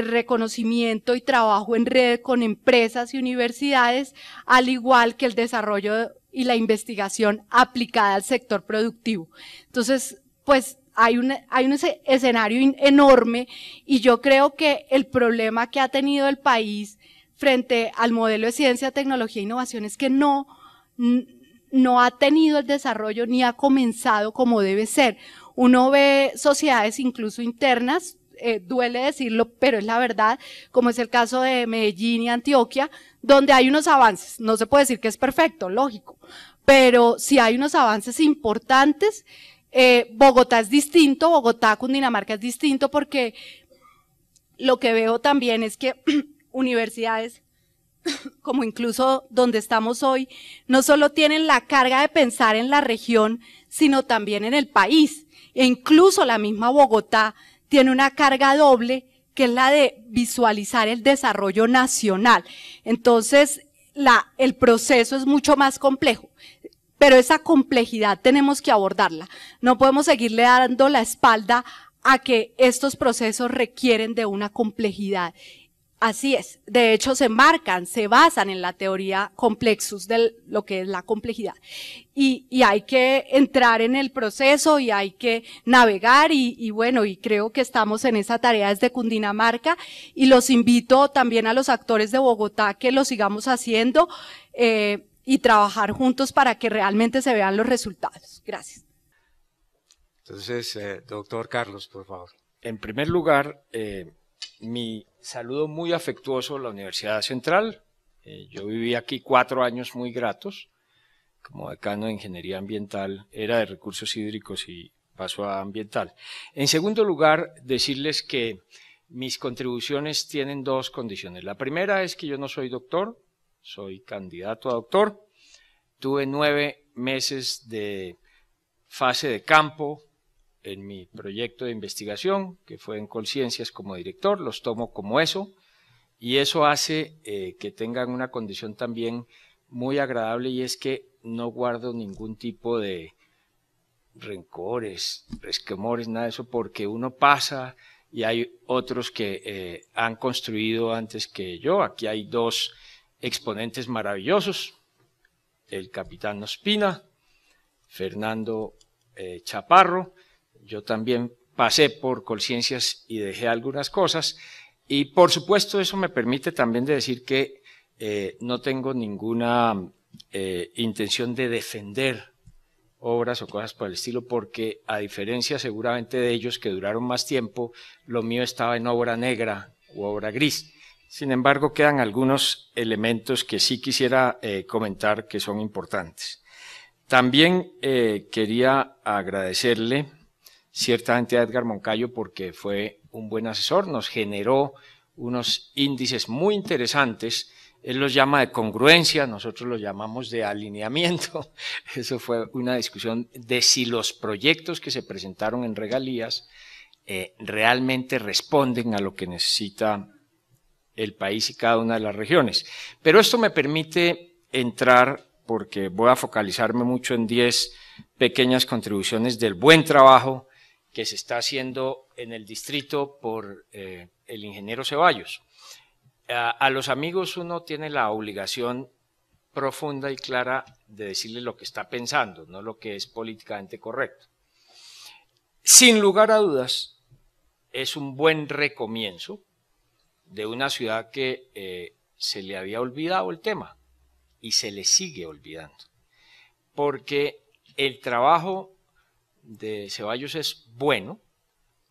reconocimiento y trabajo en red con empresas y universidades, al igual que el desarrollo y la investigación aplicada al sector productivo. Entonces, pues hay un escenario enorme, y yo creo que el problema que ha tenido el país frente al modelo de ciencia, tecnología e innovación es que no ha tenido el desarrollo ni ha comenzado como debe ser. Uno ve sociedades incluso internas, duele decirlo, pero es la verdad, como es el caso de Medellín y Antioquia, donde hay unos avances. No se puede decir que es perfecto, lógico, pero sí hay unos avances importantes. Bogotá es distinto, Bogotá, Cundinamarca es distinto, porque lo que veo también es que universidades, como incluso donde estamos hoy, no solo tienen la carga de pensar en la región, sino también en el país. E incluso la misma Bogotá tiene una carga doble, que es la de visualizar el desarrollo nacional. Entonces, el proceso es mucho más complejo, pero esa complejidad tenemos que abordarla. No podemos seguirle dando la espalda a que estos procesos requieren de una complejidad. Así es, de hecho se basan en la teoría Complexus de lo que es la complejidad, y hay que entrar en el proceso y hay que navegar, y bueno, y creo que estamos en esa tarea desde Cundinamarca, y los invito también a los actores de Bogotá que lo sigamos haciendo y trabajar juntos para que realmente se vean los resultados. Gracias. Entonces, doctor Carlos, por favor. En primer lugar, mi saludo muy afectuoso a la Universidad Central. Yo viví aquí 4 años muy gratos, como decano de Ingeniería Ambiental, era de Recursos Hídricos y paso a Ambiental. En segundo lugar, decirles que mis contribuciones tienen 2 condiciones. La primera es que yo no soy doctor, soy candidato a doctor. Tuve 9 meses de fase de campo en mi proyecto de investigación, que fue en Colciencias como director, los tomo como eso, y eso hace que tengan una condición también muy agradable, y es que no guardo ningún tipo de rencores, resquemores, nada de eso, porque uno pasa y hay otros que han construido antes que yo. Aquí hay 2 exponentes maravillosos, el capitán Ospina, Fernando Chaparro. Yo también pasé por Colciencias y dejé algunas cosas, y por supuesto eso me permite también de decir que no tengo ninguna intención de defender obras o cosas por el estilo, porque a diferencia seguramente de ellos que duraron más tiempo, lo mío estaba en obra negra u obra gris. Sin embargo, quedan algunos elementos que sí quisiera comentar que son importantes. También quería agradecerle ciertamente a Edgar Moncayo, porque fue un buen asesor, nos generó unos índices muy interesantes. Él los llama de congruencia, nosotros los llamamos de alineamiento. Eso fue una discusión de si los proyectos que se presentaron en regalías realmente responden a lo que necesita el país y cada una de las regiones. Pero esto me permite entrar, porque voy a focalizarme mucho en 10 pequeñas contribuciones del buen trabajo que se está haciendo en el distrito por el ingeniero Ceballos. A los amigos uno tiene la obligación profunda y clara de decirles lo que está pensando, no lo que es políticamente correcto. Sin lugar a dudas, es un buen recomienzo de una ciudad que se le había olvidado el tema y se le sigue olvidando, porque el trabajo de Ceballos es bueno,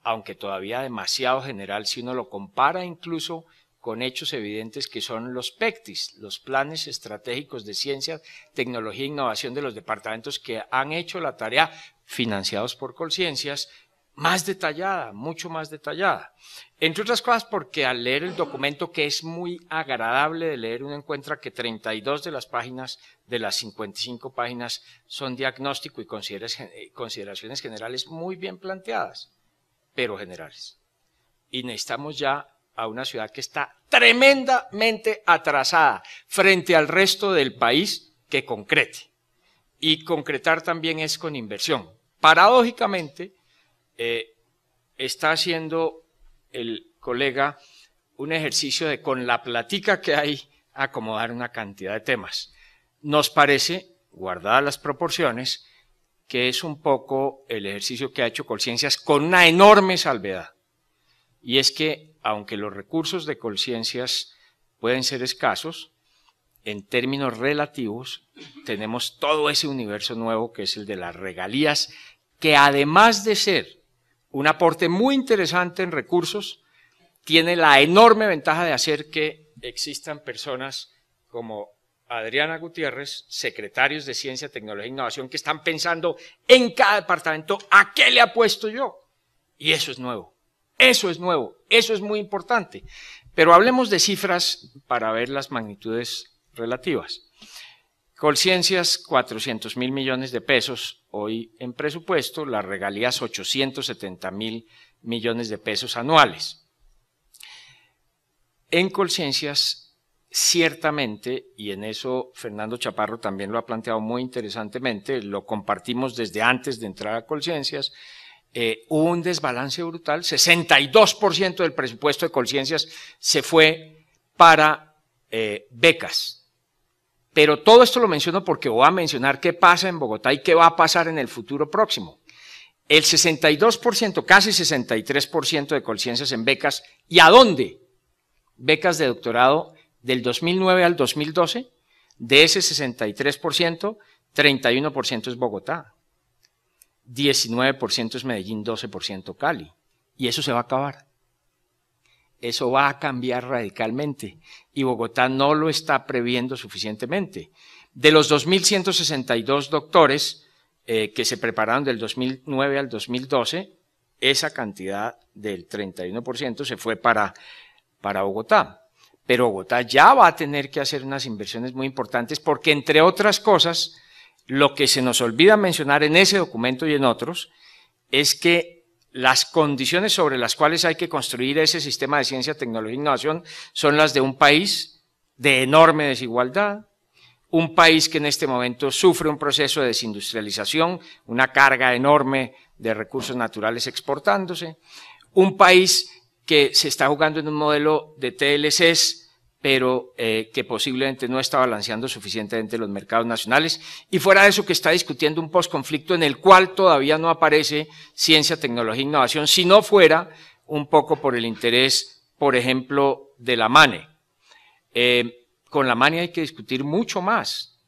aunque todavía demasiado general si uno lo compara incluso con hechos evidentes que son los PECTIS, los planes estratégicos de ciencia, tecnología e innovación de los departamentos que han hecho la tarea, financiados por Colciencias, más detallada, mucho más detallada. Entre otras cosas porque al leer el documento, que es muy agradable de leer, uno encuentra que 32 de las páginas, de las 55 páginas, son diagnóstico y consideraciones generales muy bien planteadas, pero generales. Y necesitamos ya a una ciudad que está tremendamente atrasada frente al resto del país que concrete. Y concretar también es con inversión. Paradójicamente, está haciendo el colega un ejercicio de, con la platica que hay, acomodar una cantidad de temas. Nos parece, guardadas las proporciones, que es un poco el ejercicio que ha hecho Colciencias con una enorme salvedad. Y es que, aunque los recursos de Colciencias pueden ser escasos, en términos relativos, tenemos todo ese universo nuevo que es el de las regalías, que además de ser un aporte muy interesante en recursos, tiene la enorme ventaja de hacer que existan personas como Adriana Gutiérrez, secretarios de Ciencia, Tecnología e Innovación, que están pensando en cada departamento ¿a qué le apuesto yo? Y eso es nuevo. Eso es nuevo, eso es muy importante. Pero hablemos de cifras para ver las magnitudes relativas. Colciencias, 400.000 millones de pesos hoy en presupuesto, las regalías 870.000 millones de pesos anuales. En Colciencias, ciertamente, y en eso Fernando Chaparro también lo ha planteado muy interesantemente, lo compartimos desde antes de entrar a Colciencias, hubo un desbalance brutal, 62% del presupuesto de Colciencias se fue para becas. Pero todo esto lo menciono porque voy a mencionar qué pasa en Bogotá y qué va a pasar en el futuro próximo. El 62%, casi 63% de Colciencias en becas. ¿Y a dónde? Becas de doctorado del 2009 al 2012. De ese 63%, 31% es Bogotá. 19% es Medellín, 12% Cali. Y eso se va a acabar. Eso va a cambiar radicalmente y Bogotá no lo está previendo suficientemente. De los 2.162 doctores que se prepararon del 2009 al 2012, esa cantidad del 31% se fue para Bogotá. Pero Bogotá ya va a tener que hacer unas inversiones muy importantes porque, entre otras cosas, lo que se nos olvida mencionar en ese documento y en otros es que las condiciones sobre las cuales hay que construir ese sistema de ciencia, tecnología e innovación son las de un país de enorme desigualdad, un país que en este momento sufre un proceso de desindustrialización, una carga enorme de recursos naturales exportándose, un país que se está jugando en un modelo de TLCs, pero que posiblemente no está balanceando suficientemente los mercados nacionales, y fuera de eso que está discutiendo un posconflicto en el cual todavía no aparece ciencia, tecnología e innovación, si no fuera un poco por el interés, por ejemplo, de la MANE. Con la MANE hay que discutir mucho más,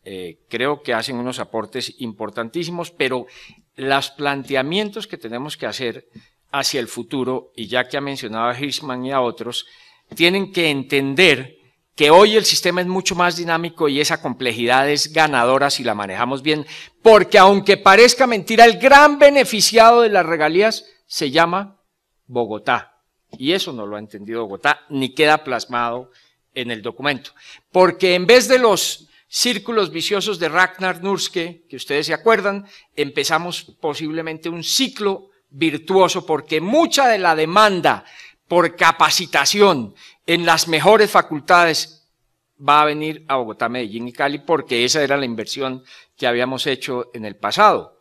creo que hacen unos aportes importantísimos, pero los planteamientos que tenemos que hacer hacia el futuro, y ya que ha mencionado a Hirschman y a otros, tienen que entender que hoy el sistema es mucho más dinámico y esa complejidad es ganadora si la manejamos bien, porque aunque parezca mentira, el gran beneficiado de las regalías se llama Bogotá, Y eso no lo ha entendido Bogotá, ni queda plasmado en el documento. Porque en vez de los círculos viciosos de Ragnar Nurske, que ustedes se acuerdan, empezamos posiblemente un ciclo virtuoso, porque mucha de la demanda por capacitación en las mejores facultades va a venir a Bogotá, Medellín y Cali, porque esa era la inversión que habíamos hecho en el pasado.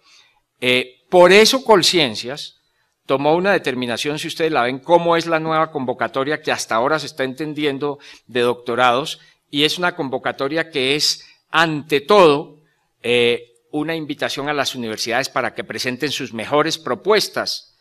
Por eso Colciencias tomó una determinación, si ustedes la ven, cómo es la nueva convocatoria que hasta ahora se está entendiendo de doctorados, y es una convocatoria que es, ante todo, una invitación a las universidades para que presenten sus mejores propuestas,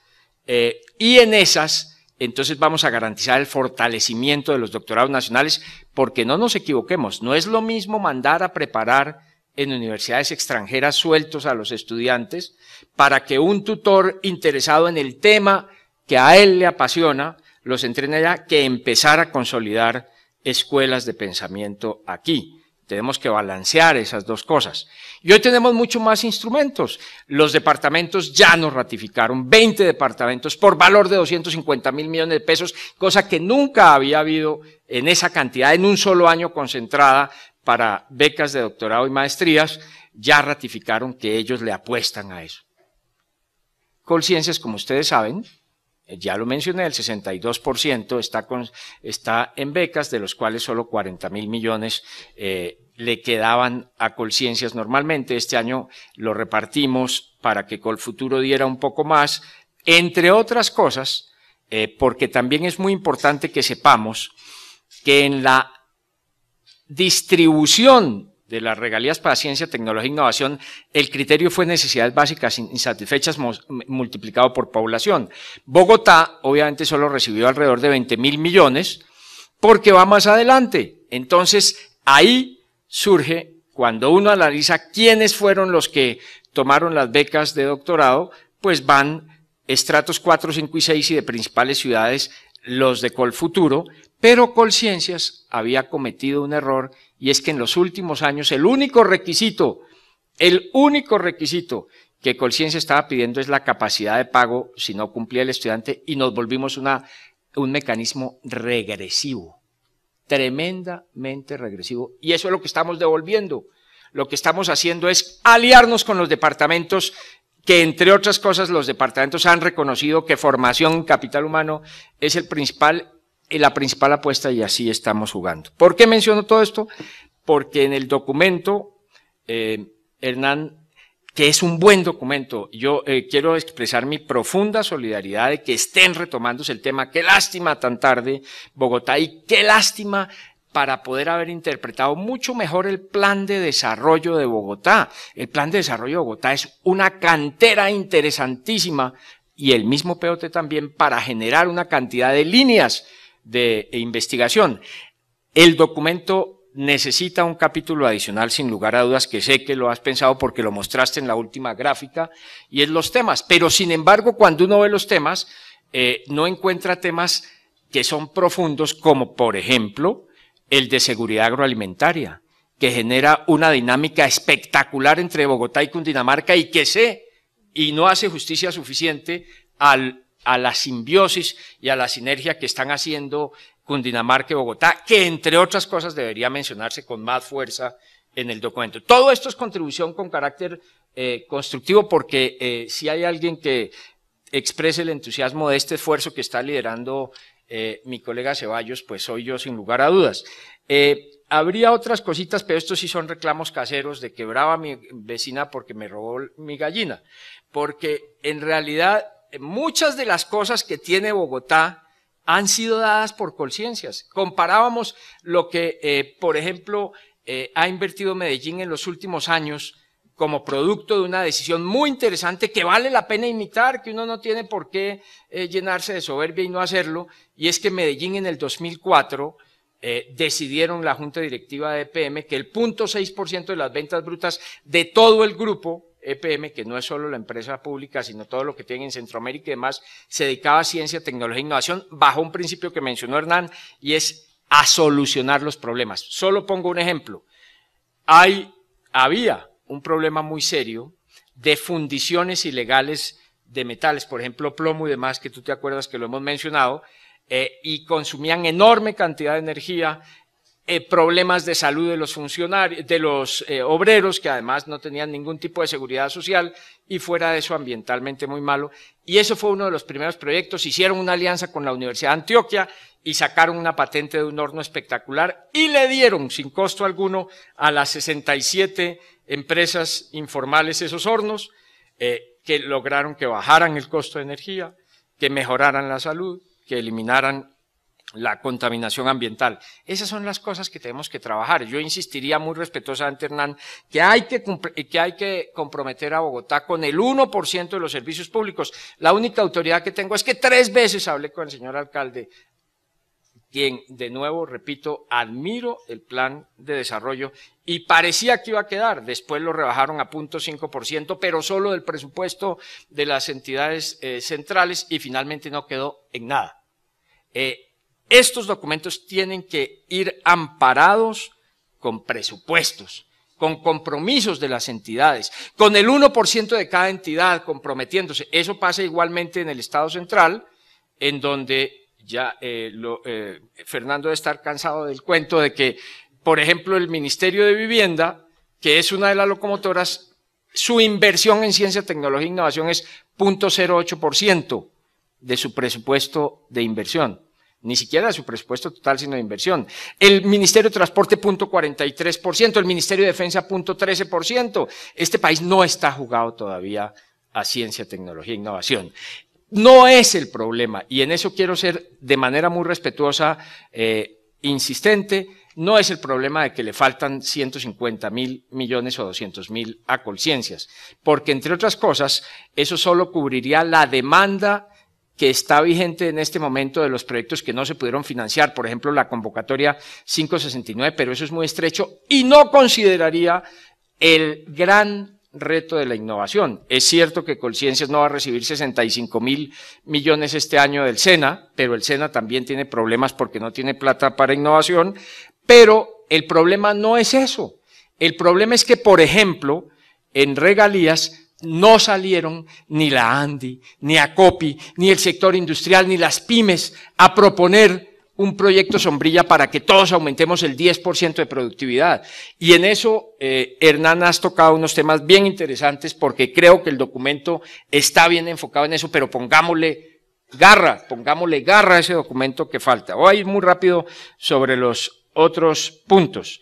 y en esas, entonces vamos a garantizar el fortalecimiento de los doctorados nacionales, porque no nos equivoquemos, no es lo mismo mandar a preparar en universidades extranjeras sueltos a los estudiantes para que un tutor interesado en el tema que a él le apasiona los entrene allá, que empezar a consolidar escuelas de pensamiento aquí. Tenemos que balancear esas dos cosas. Y hoy tenemos mucho más instrumentos. Los departamentos ya nos ratificaron, 20 departamentos por valor de 250.000 millones de pesos, cosa que nunca había habido en esa cantidad en un solo año concentrada para becas de doctorado y maestrías. Ya ratificaron que ellos le apuestan a eso. Colciencias, como ustedes saben, ya lo mencioné, el 62% está en becas, de los cuales solo 40.000 millones le quedaban a Colciencias normalmente. Este año lo repartimos para que Colfuturo diera un poco más, entre otras cosas, porque también es muy importante que sepamos que en la distribución de las regalías para ciencia, tecnología e innovación, el criterio fue necesidades básicas insatisfechas multiplicado por población. Bogotá, obviamente, solo recibió alrededor de 20.000 millones porque va más adelante. Entonces, ahí surge, cuando uno analiza quiénes fueron los que tomaron las becas de doctorado, pues van estratos 4, 5 y 6 y de principales ciudades los de Colfuturo, pero Colciencias había cometido un error, y es que en los últimos años el único requisito que Colciencias estaba pidiendo es la capacidad de pago si no cumplía el estudiante, y nos volvimos un mecanismo regresivo, tremendamente regresivo, y eso es lo que estamos devolviendo. Lo que estamos haciendo es aliarnos con los departamentos, que entre otras cosas los departamentos han reconocido que formación en capital humano es la principal apuesta, y así estamos jugando. ¿Por qué menciono todo esto? Porque en el documento, Hernán, que es un buen documento, yo quiero expresar mi profunda solidaridad de que estén retomándose el tema. Qué lástima tan tarde, Bogotá, y qué lástima para poder haber interpretado mucho mejor el plan de desarrollo de Bogotá. El plan de desarrollo de Bogotá es una cantera interesantísima, y el mismo POT también, para generar una cantidad de líneas de investigación. El documento necesita un capítulo adicional, sin lugar a dudas, que sé que lo has pensado porque lo mostraste en la última gráfica, y es los temas. Pero sin embargo, cuando uno ve los temas, no encuentra temas que son profundos, como por ejemplo el de seguridad agroalimentaria, que genera una dinámica espectacular entre Bogotá y Cundinamarca, y no hace justicia suficiente a la simbiosis y a la sinergia que están haciendo Cundinamarca y Bogotá, que entre otras cosas debería mencionarse con más fuerza en el documento. Todo esto es contribución con carácter constructivo, porque si hay alguien que exprese el entusiasmo de este esfuerzo que está liderando mi colega Ceballos, pues soy yo, sin lugar a dudas. Habría otras cositas, pero estos sí son reclamos caseros de que brava mi vecina porque me robó mi gallina, porque en realidad muchas de las cosas que tiene Bogotá han sido dadas por Colciencias. Comparábamos lo que, por ejemplo, ha invertido Medellín en los últimos años como producto de una decisión muy interesante que vale la pena imitar, que uno no tiene por qué llenarse de soberbia y no hacerlo, y es que Medellín en el 2004 decidieron la Junta Directiva de EPM que el 0.6% de las ventas brutas de todo el grupo EPM, que no es solo la empresa pública, sino todo lo que tienen en Centroamérica y demás, se dedicaba a ciencia, tecnología e innovación bajo un principio que mencionó Hernán, y es a solucionar los problemas. Solo pongo un ejemplo. Había un problema muy serio de fundiciones ilegales de metales, por ejemplo, plomo y demás, que tú te acuerdas que lo hemos mencionado, y consumían enorme cantidad de energía, problemas de salud de los funcionarios, de los obreros, que además no tenían ningún tipo de seguridad social, y fuera de eso ambientalmente muy malo. Y eso fue uno de los primeros proyectos. Hicieron una alianza con la Universidad de Antioquia y sacaron una patente de un horno espectacular y le dieron sin costo alguno a las 67 empresas informales esos hornos, que lograron que bajaran el costo de energía, que mejoraran la salud, que eliminaran la contaminación ambiental. Esas son las cosas que tenemos que trabajar. Yo insistiría muy respetuosamente, Hernán, que hay que comprometer a Bogotá con el 1% de los servicios públicos. La única autoridad que tengo es que 3 veces hablé con el señor alcalde, quien, de nuevo, repito, admiro el plan de desarrollo y parecía que iba a quedar. Después lo rebajaron a 0.5%, pero solo del presupuesto de las entidades centrales, y finalmente no quedó en nada. Estos documentos tienen que ir amparados con presupuestos, con compromisos de las entidades, con el 1% de cada entidad comprometiéndose. Eso pasa igualmente en el Estado central, en donde ya Fernando debe estar cansado del cuento de que, por ejemplo, el Ministerio de Vivienda, que es una de las locomotoras, su inversión en ciencia, tecnología e innovación es 0.08% de su presupuesto de inversión. Ni siquiera de su presupuesto total, sino de inversión. El Ministerio de Transporte, 0.43%, el Ministerio de Defensa, 0.13%. Este país no está jugado todavía a ciencia, tecnología e innovación. No es el problema, y en eso quiero ser de manera muy respetuosa, insistente, no es el problema de que le faltan 150.000 millones o 200.000 a Colciencias, porque entre otras cosas, eso solo cubriría la demanda que está vigente en este momento de los proyectos que no se pudieron financiar, por ejemplo, la convocatoria 569, pero eso es muy estrecho y no consideraría el gran reto de la innovación. Es cierto que Colciencias no va a recibir 65.000 millones este año del SENA, pero el SENA también tiene problemas porque no tiene plata para innovación, pero el problema no es eso. El problema es que, por ejemplo, en regalías no salieron ni la ANDI, ni ACOPI, ni el sector industrial, ni las pymes a proponer un proyecto sombrilla para que todos aumentemos el 10% de productividad. Y en eso, Hernán, has tocado unos temas bien interesantes porque creo que el documento está bien enfocado en eso, pero pongámosle garra a ese documento que falta. Voy a ir muy rápido sobre los otros puntos.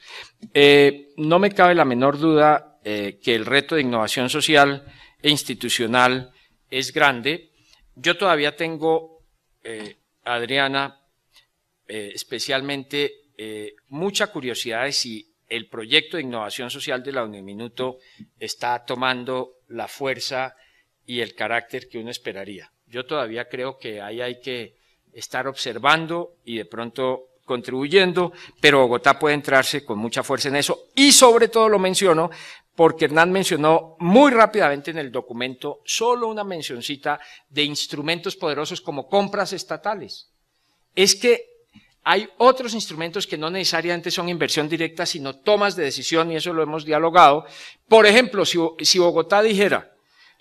No me cabe la menor duda que el reto de innovación social e institucional es grande. Yo todavía tengo, Adriana, especialmente mucha curiosidad de si el proyecto de innovación social de la Uniminuto está tomando la fuerza y el carácter que uno esperaría. Yo todavía creo que ahí hay que estar observando y de pronto contribuyendo, pero Bogotá puede entrarse con mucha fuerza en eso, y sobre todo lo menciono porque Hernán mencionó muy rápidamente en el documento solo una mencioncita de instrumentos poderosos como compras estatales. Es que hay otros instrumentos que no necesariamente son inversión directa, sino tomas de decisión, y eso lo hemos dialogado. Por ejemplo, si Bogotá dijera,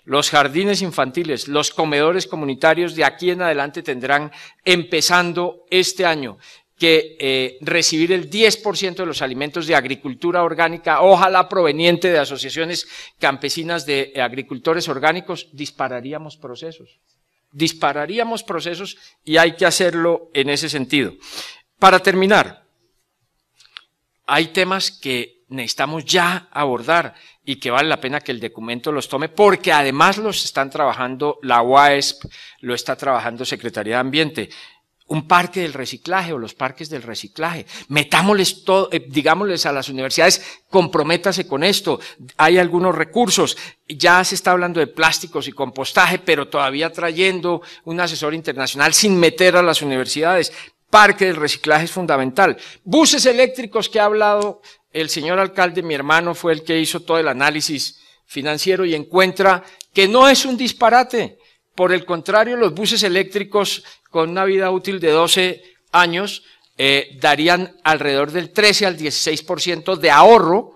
los jardines infantiles, los comedores comunitarios de aquí en adelante tendrán, empezando este año, que recibir el 10% de los alimentos de agricultura orgánica, ojalá proveniente de asociaciones campesinas de agricultores orgánicos, dispararíamos procesos y hay que hacerlo en ese sentido. Para terminar, hay temas que necesitamos ya abordar y que vale la pena que el documento los tome, porque además los están trabajando la UASP, lo está trabajando Secretaría de Ambiente. Un parque del reciclaje o los parques del reciclaje. Metámosles todo, digámosles a las universidades, comprométase con esto. Hay algunos recursos. Ya se está hablando de plásticos y compostaje, pero todavía trayendo un asesor internacional sin meter a las universidades. Parque del reciclaje es fundamental. Buses eléctricos que ha hablado el señor alcalde, mi hermano fue el que hizo todo el análisis financiero y encuentra que no es un disparate. Por el contrario, los buses eléctricos con una vida útil de 12 años darían alrededor del 13 al 16% de ahorro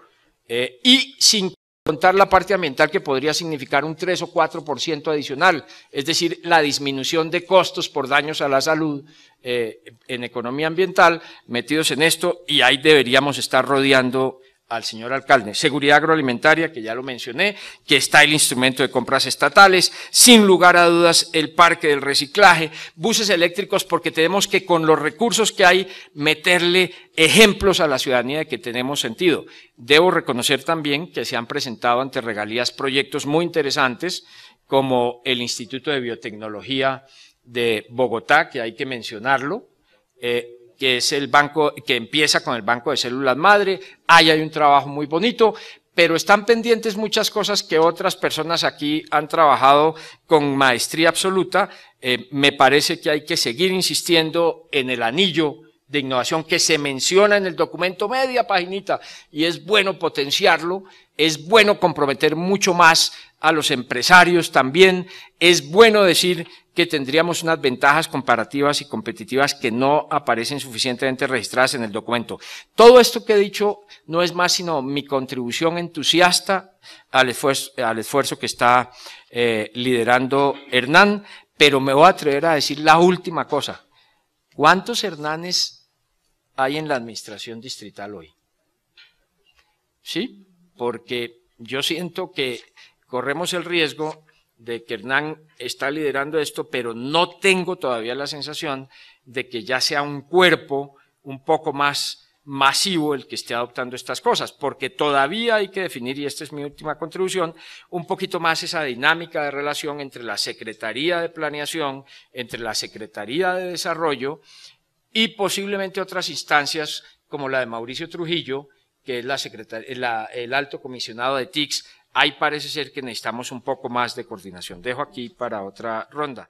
y sin contar la parte ambiental, que podría significar un 3 o 4% adicional, es decir, la disminución de costos por daños a la salud en economía ambiental, metidos en esto, y ahí deberíamos estar rodeando al señor alcalde. Seguridad agroalimentaria, que ya lo mencioné, que está el instrumento de compras estatales, sin lugar a dudas el parque del reciclaje, buses eléctricos, porque tenemos que con los recursos que hay meterle ejemplos a la ciudadanía de que tenemos sentido. Debo reconocer también que se han presentado ante regalías proyectos muy interesantes, como el Instituto de Biotecnología de Bogotá, que hay que mencionarlo, que es el banco, que empieza con el banco de células madre. Ahí hay un trabajo muy bonito, pero están pendientes muchas cosas que otras personas aquí han trabajado con maestría absoluta. Me parece que hay que seguir insistiendo en el anillo de innovación que se menciona en el documento, media paginita, y es bueno potenciarlo, es bueno comprometer mucho más a los empresarios también, es bueno decir que tendríamos unas ventajas comparativas y competitivas que no aparecen suficientemente registradas en el documento. Todo esto que he dicho no es más sino mi contribución entusiasta al esfuerzo que está liderando Hernán, pero me voy a atrever a decir la última cosa. ¿Cuántos Hernanes hay en la administración distrital hoy? ¿Sí? Porque yo siento que corremos el riesgo de que Hernán está liderando esto, pero no tengo todavía la sensación de que ya sea un cuerpo un poco más masivo el que esté adoptando estas cosas, porque todavía hay que definir, y esta es mi última contribución, un poquito más esa dinámica de relación entre la Secretaría de Planeación, entre la Secretaría de Desarrollo y posiblemente otras instancias como la de Mauricio Trujillo, que es el alto comisionado de TICS. Ahí parece ser que necesitamos un poco más de coordinación. Dejo aquí para otra ronda.